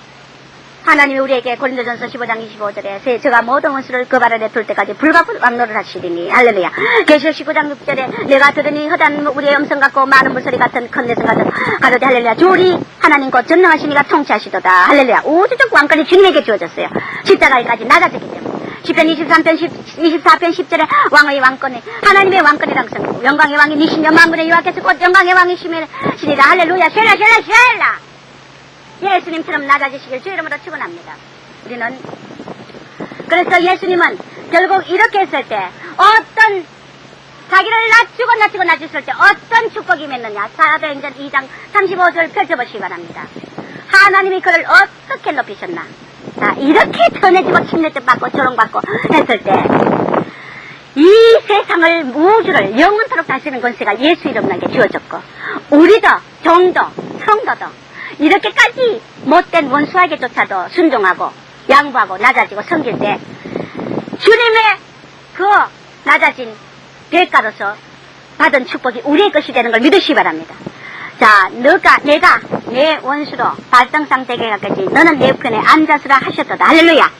B: 하나님이 우리에게 고린도전서 15장 25절에 제가 모든 원수를 그 발 아래 둘 때까지 불가불 왕노를 하시리니 할렐루야. 계시록 19장 6절에 내가 들으니 허다한 우리의 음성 같고 많은 물소리 같은 큰 대성 같은 가로되 할렐루야. 주리 하나님 곧 전능하신 이가 통치하시도다. 할렐루야. 우주적 왕권이 주님에게 주어졌어요. 십자가에까지 낮아지기 때문에 시편 24편 10절에 왕의 왕권이 하나님의 왕권이라고 씁니다. 영광의 왕이 니시며 만군의 여호와께서 곧 영광의 왕이시니라. 할렐루야. 셀라 셀라 셀라. 예수님처럼 낮아지시길 주 이름으로 축원합니다. 우리는 그래서 예수님은 결국 이렇게 했을 때 어떤 자기를 낮추었을 때 어떤 축복이 맺느냐. 사도행전 2장 35절 펼쳐보시기 바랍니다. 하나님이 그를 어떻게 높이셨나. 자, 이렇게 전해지고 침례뜻 받고 조롱받고 했을 때 이 세상을 우주를 영원토록 다스리는 권세가 예수 이름에게 주어졌고 우리도 종도 성도도 이렇게까지 못된 원수에게조차도 순종하고 양보하고 낮아지고 섬길 때 주님의 그 낮아진 대가로서 받은 축복이 우리의 것이 되는 걸 믿으시기 바랍니다. 자, 내가 내 원수로 발등상 되게 가까지 너는 내 편에 앉아서라 하셨도다. 할렐루야.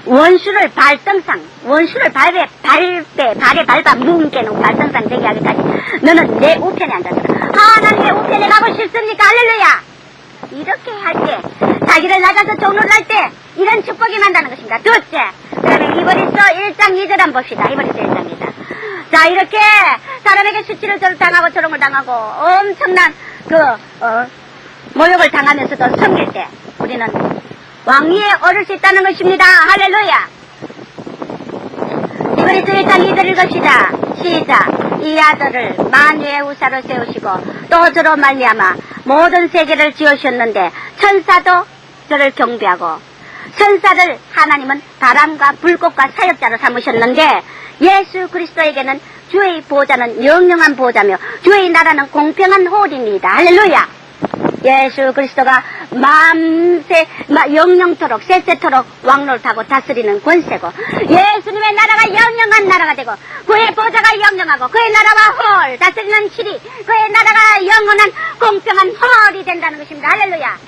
B: 원수를 발등상, 원수를 발에 밟아 뭉개 놓은 발등상 되게 하기까지 너는 내 우편에 앉아서라. 하나님의 우편에 가고 싶습니까? 할렐루야. 이렇게 할 때 자기를 낮아서 종로를 할 때 이런 축복이 만다는 것입니다. 둘째, 그 다음에 히브리서 1장 2절 한번 봅시다. 히브리서 1장 2절. 자, 이렇게 사람에게 수치를 당하고 조롱을 당하고 엄청난 모욕을 당하면서도 섬길 때 우리는 왕위에 오를 수 있다는 것입니다. 할렐루야. 히브리서 1장 2절 읽읍시다. 시작. 이 아들을 만유의 우사로 세우시고 또 저로 말미암아 모든 세계를 지으셨는데 천사도 저를 경배하고 천사를 하나님은 바람과 불꽃과 사역자로 삼으셨는데 예수 그리스도에게는 주의 보좌는 영영한 보좌며 주의 나라는 공평한 홀입니다. 할렐루야. 예수 그리스도가 만세 영영토록 세세토록 왕노릇하고 다스리는 권세고 예수님의 나라가 영영한 나라가 되고 그의 보좌가 영영하고 그의 나라와 홀 다스리는 실이 그의 나라가 영원한 공평한 홀이 된다는 것입니다. 할렐루야.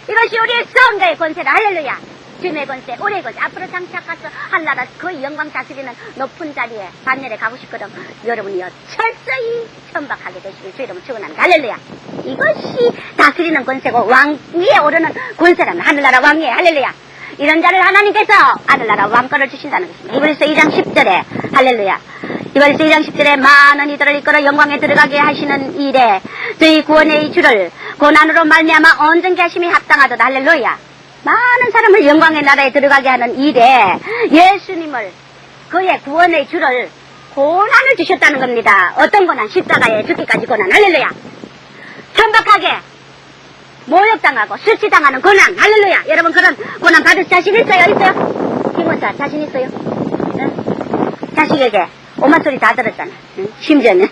B: 이것이 우리의 성도의 권세다. 할렐루야. 주님의 권세, 우리의 권세, 앞으로 장착가서 한나라 그 영광 다스리는 높은 자리에 반열에 가고 싶거든. 여러분이요 철저히 천박하게 되시길 주 이름으로 축원합니다. 할렐루야. 이것이 다스리는 권세고 왕 위에 오르는 권세라는 하늘나라 왕이에요. 할렐루야. 이런 자를 하나님께서 하늘나라 왕권을 주신다는 것입니다. 이브리서 2장 10절에 할렐루야. 이브리서 2장 10절에 많은 이들을 이끌어 영광에 들어가게 하시는 일에 저희 구원의 주를 고난으로 말미암아 온전케 하심이 합당하도다. 할렐루야. 많은 사람을 영광의 나라에 들어가게 하는 일에 예수님을 그의 구원의 주를 고난을 주셨다는 겁니다. 어떤 고난? 십자가에 죽기까지 고난. 할렐루야. 천박하게 모욕당하고 수치당하는 고난. 할렐루야. 여러분 그런 고난 받을 자신 있어요? 있어요? 김원사 자신 있어요? 응? 자식에게 오만 소리 다 들었잖아. 응? 심지어는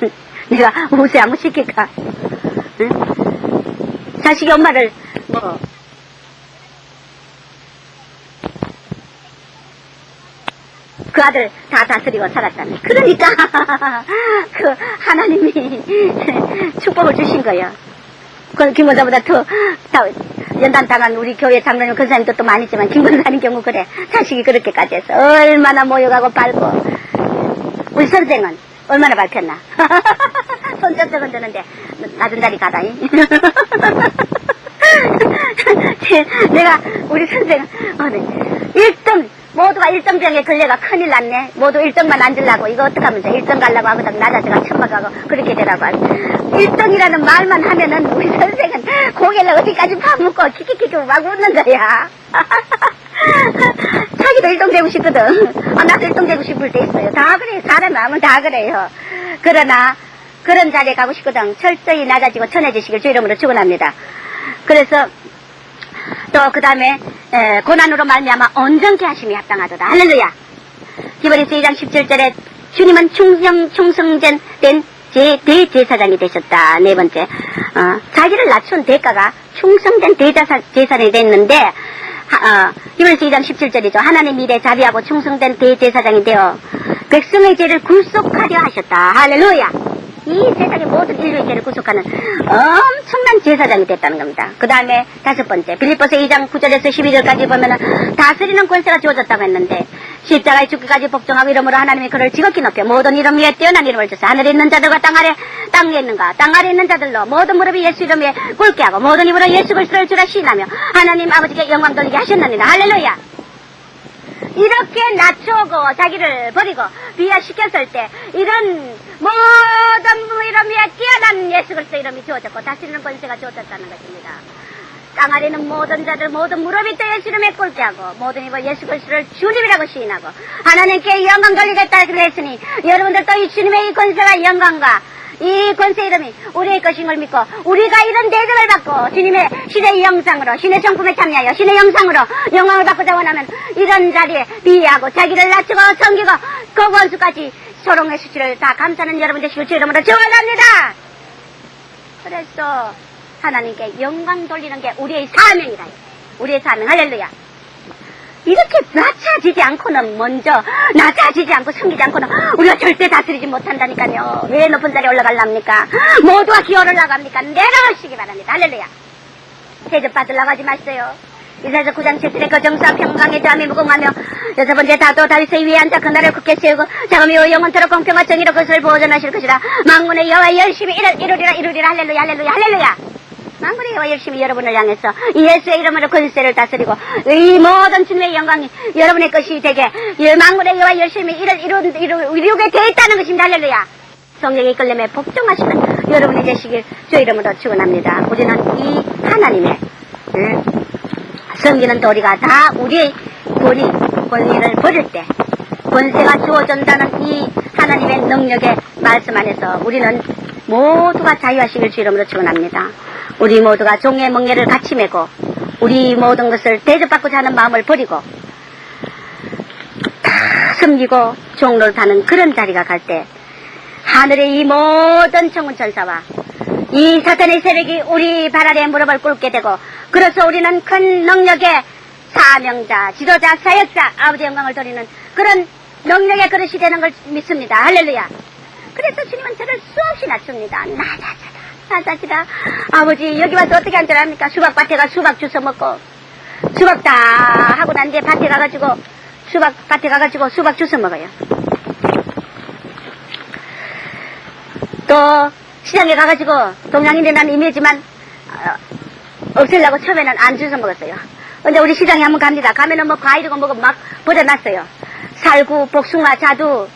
B: 내가 우세 한번 시킬까? 응? 자식이 엄마를 그 아들 다 다스리고 살았잖아요. 그러니까 그 하나님이 축복을 주신 거예요. 그 김원사보다 더 연단당한 우리 교회 장로님 권사님도 또 많이 있지만 김원사님 경우 그래. 자식이 그렇게까지 해서 얼마나 모욕하고 밟고 우리 선생은 얼마나 밟혔나. 손 쩍쩍 흔드는데 낮은 자리 가다니. 내가 우리 선생은 1등 모두가 1등병에 걸려가 큰일 났네. 모두 1등만 앉으려고 이거 어떡하면서 1등 가려고 하거든 낮아져가 천박하고 그렇게 되라고 하고 1등이라는 말만 하면은 우리 선생은 고개를 어디까지 파묻고 키키키키 막 웃는 거야. 자기도 1등 되고 싶거든. 나도 1등 되고 싶을 때 있어요. 다 그래요. 사람 마음은 다 그래요. 그러나 그런 자리에 가고 싶거든. 철저히 낮아지고 천해지시길 주 이름으로 축원합니다. 그래서 또 그 다음에 고난으로 말미암아 온전케 하심이 합당하도다. 할렐루야. 히브리서 2장 17절에 주님은 충성된 대제사장이 되셨다. 네 번째 자기를 낮춘 대가가 충성된 대제사장이 됐는데 히브리서 2장 17절이죠. 하나님 일에 자비하고 충성된 대제사장이 되어 백성의 죄를 굴속하려 하셨다. 할렐루야. 이 세상의 모든 인류의 죄를 구속하는 엄청난 제사장이 됐다는 겁니다. 그 다음에 다섯 번째 빌립보서 2장 9절에서 12절까지 보면은 다스리는 권세가 주어졌다고 했는데 십자가에 죽기까지 복종하고 이름으로 하나님이 그를 지극히 높여 모든 이름 위에 뛰어난 이름을 주사 하늘에 있는 자들과 땅 위에 있는가 땅 아래 있는 자들로 모든 무릎이 예수 이름 위에 꿇게 하고 모든 입으로 예수 그리스도를 주라 시인하며 하나님 아버지께 영광 돌리게 하셨느니라. 할렐루야. 이렇게 낮추고 자기를 버리고 비하시켰을 때 이런 모든 이름 위에 뛰어난 예수 그리스도 이름이 주어졌고 다스리는 권세가 주어졌다는 것입니다. 땅 아래는 모든 자들 모든 무릎이 또 예수 이름에 꿇게 하고 모든 입으로 예수 그리스도를 주님이라고 시인하고 하나님께 영광 돌리겠다 했으니 여러분들도 이 주님의 이 권세와 영광과 이 권세 이름이 우리의 것인 걸 믿고 우리가 이런 대접을 받고 주님의 신의 영상으로 신의 성품에 참여하여 신의 영상으로 영광을 받고자 원하면 이런 자리에 비하고 자기를 낮추고 섬기고 그 원수까지 소롱의 수치를 다 감사하는 여러분 되시길 주 이름으로 축원합니다. 그래서 하나님께 영광 돌리는 게 우리의 사명이다. 우리의 사명. 할렐루야. 이렇게 낮아지지 않고는 먼저 낮아지지 않고 섬기지 않고는 우리가 절대 다스리지 못한다니까요. 왜 높은 자리에 올라가려합니까? 모두가 기어오르려고 합니까? 내려오시기 바랍니다. 할렐루야. 대접 받으려고 하지 마세요. 이사야서 9장 7절에 그 정수와 평강의 잠이 무궁하며 여섯 번째 다도 다윗의 위에 앉아 그날을 굳게 세우고 자금이 영원토록 공평과 정의로 그것을 보존하실 것이라. 만군의 여호와 열심히 이루리라. 할렐루야. 할렐루야. 할렐루야. 만군의 여호와 열심히 여러분을 향해서 예수의 이름으로 권세를 다스리고 이 모든 주님의 영광이 여러분의 것이 되게 만군의 여호와 열심히 이루게 되어 있다는 것입니다. 할렐루야. 성령의 이끌림에 복종하시는 여러분이 되시길 주 이름으로 축원합니다. 우리는 이 하나님의 섬기는 도리가 다 우리의 권위를 버릴 때 권세가 주어진다는 이 하나님의 능력의 말씀 안에서 우리는 모두가 자유하시길 주 이름으로 축원합니다. 우리 모두가 종의 멍에를 같이 메고 우리 모든 것을 대접받고자 하는 마음을 버리고 다 섬기고 종노릇하는 그런 자리가 갈 때 하늘의 이 모든 천군 천사와 이 사탄의 세력이 우리 발 아래 무릎을 꿇게 되고, 그래서 우리는 큰 능력의 사명자, 지도자, 사역자, 아버지의 영광을 돌리는 그런 능력의 그릇이 되는 걸 믿습니다. 할렐루야. 그래서 주님은 저를 수없이 낮춥니다. 낮아지다. 아버지, 여기 와서 어떻게 한 줄 압니까? 수박밭에 가 수박 주워 먹고, 수박 다 하고 난 뒤에 밭에 가가지고, 수박밭에 가가지고 수박 주워 먹어요. 또 시장에 가가지고 동양인데 난 이미지만 없애려고 처음에는 안 주워 먹었어요. 근데 우리 시장에 한번 갑니다. 가면은 뭐 과일이고 뭐고 막 버려놨어요. 살구, 복숭아, 자두.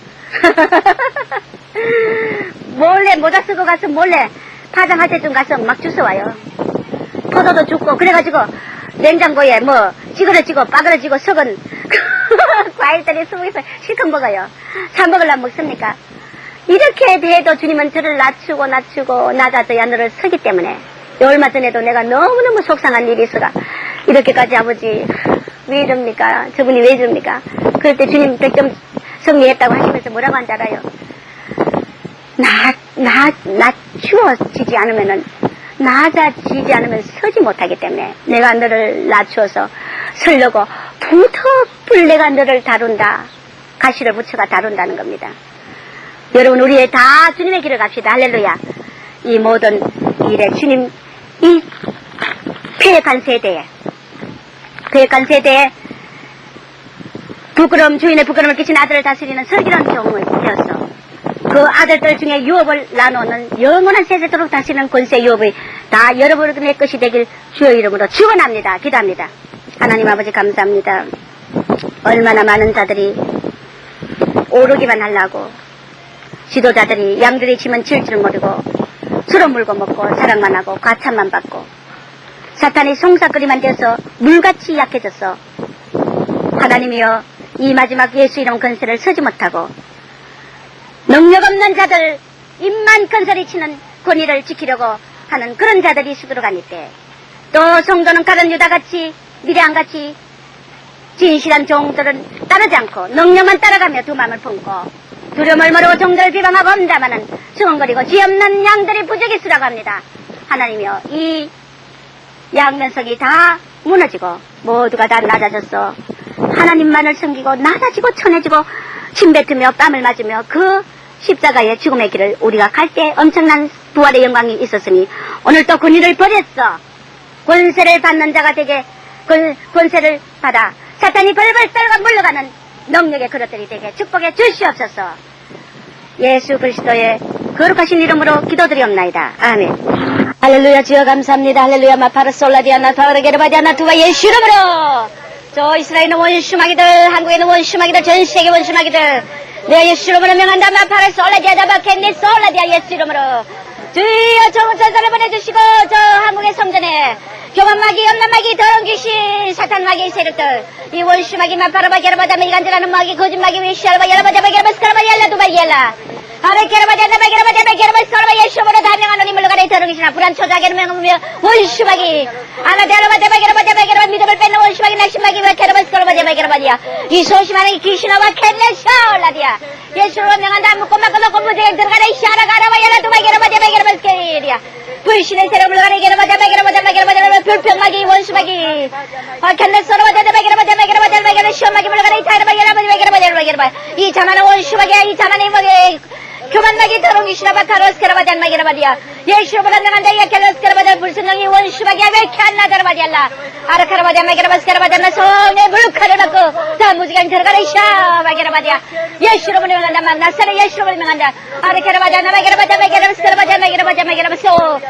B: 몰래 모자 쓰고 가서 몰래 파장할 때쯤 가서 막 주워와요. 포도도 줍고 그래가지고 냉장고에 뭐 찌그러지고 빠그러지고 썩은 과일들이 수북에서 실컷 먹어요. 사 먹으려면 먹습니까? 이렇게 대해도 주님은 저를 낮추고 낮아져야 너를 서기 때문에, 얼마 전에도 내가 너무너무 속상한 일이 있어가 이렇게까지 아버지 왜 이럽니까? 저분이 왜 이럽니까? 그럴 때 주님 100점 승리했다고 하시면서 뭐라고 한지 알아요? 낮추어지지 않으면 서지 못하기 때문에 내가 너를 낮추어서 서려고 부터불 내가 너를 다룬다. 가시를 붙여가 다룬다는 겁니다. 여러분, 우리 다 주님의 길을 갑시다. 할렐루야. 이 모든 일에 주님, 이 패역한 세대에 주인의 부끄러움을 끼친 아들을 다스리는 슬기로운 종을 되었어. 그 아들들 중에 유업을 나누는 영원한 세세토록 다스리는 권세 유업이 다 여러분의 것이 되길 주의 이름으로 축원합니다. 기도합니다. 하나님 아버지 감사합니다. 얼마나 많은 자들이 오르기만 하려고, 지도자들이 양들이 치면 칠 줄 모르고 술을 물고 먹고 사랑만 하고 과찬만 받고 사탄이 송사거리만 돼서 물같이 약해졌어. 하나님이여, 이 마지막 예수 이름 건세를 서지 못하고 능력 없는 자들, 입만 건설이 치는 권위를 지키려고 하는 그런 자들이 수두룩하니 때, 또 성도는 가른 유다같이 미래안같이 진실한 종들은 따르지 않고 능력만 따라가며 두 마음을 품고 두려움을 모르고 종들을 비방하고 엄담하는 수근거리고 지없는 양들이 부적이수라고 합니다. 하나님이여, 이 양면석이 다 무너지고 모두가 다 낮아졌어. 하나님만을 섬기고 낮아지고 천해지고 침뱉으며 뺨을 맞으며 그 십자가의 죽음의 길을 우리가 갈 때 엄청난 부활의 영광이 있었으니, 오늘 또 권위를 버렸어. 권세를 받는 자가 되게 권세를 받아 사탄이 벌벌 떨고 물러가는 능력의 그릇들이 되게 축복해 주시옵소서. 예수 그리스도의 거룩하신 이름으로 기도드리옵나이다. 아멘. 할렐루야. 주여 감사합니다. 할렐루야. 마파르솔라디아나 타르게르바디아나 두바 예수 이름으로. 저 이스라엘의 원수마귀들, 한국의 원수마귀들, 전 세계 원수마귀들, 내가 예수 이름으로 명한다. 마파르솔라디아나 바켄니 솔라디아 예수 이름으로. 주여 정천사를 보내주시고, 저 한국의 성전에 교만마귀, 염란마귀, 더러운 귀신, 사탄마귀 세력들, 이 원수마귀, 마파르바, 게르바다메, 이간질하는 마귀, 거짓마귀, 위시알바, 야라바자바, 게르바, 스카라바, 얄라, 두바, 얄라. 아래 게르바자나바, 게르바자바, 게르바, 스카라바, 예수으로 다명한 우리 물러가래 더러운 귀신아, 불안 초자게를 명하며 원수마귀, 아나 데르바자바, 게르바자바, 게르바, 믿음을 뺏는 원수마귀, 낙심마귀, 왜 게르바, 스카라바자바, 게르바디야. 이 소심하는 귀신아와 캔레샤올라디야. 예수로 명한다. 묻고 무지개 들어가래, 샤라가라바, 얄라, 두바, 게르바자바, 게르바, 스케리야. 불신의 세력을 물러가래, 게르바자바, 게르바자바, 게르바자바, 불평마귀, 원수마귀, 캔레서로바자바, 게르바자바, 게르바자바, 게르바, 시험마귀 물러가래, 타이르바, 게르바자바, 게르바자바, 게르바. 이 자만한 원수마귀야, 이 자만의 마귀, 교만마귀, 더러운 귀신아바, 카로스케라바잔 마귀라바디야. 예수로 명한다. 이 켈로스케라바잔 불순영이 원수마귀야, 왜 이렇게 안 나더라바디알라. 아라카라바잔 마귀라바스케라바잔 손에 물칼을 받고 다 무지개 들어가래, 샤바게라바디야. 예수로 명한다. 막 나사를 예수로 명한다. 아라카라바잔 마귀라바잔 마귀라바스케라바잔 마귀라바잔 마귀라바소.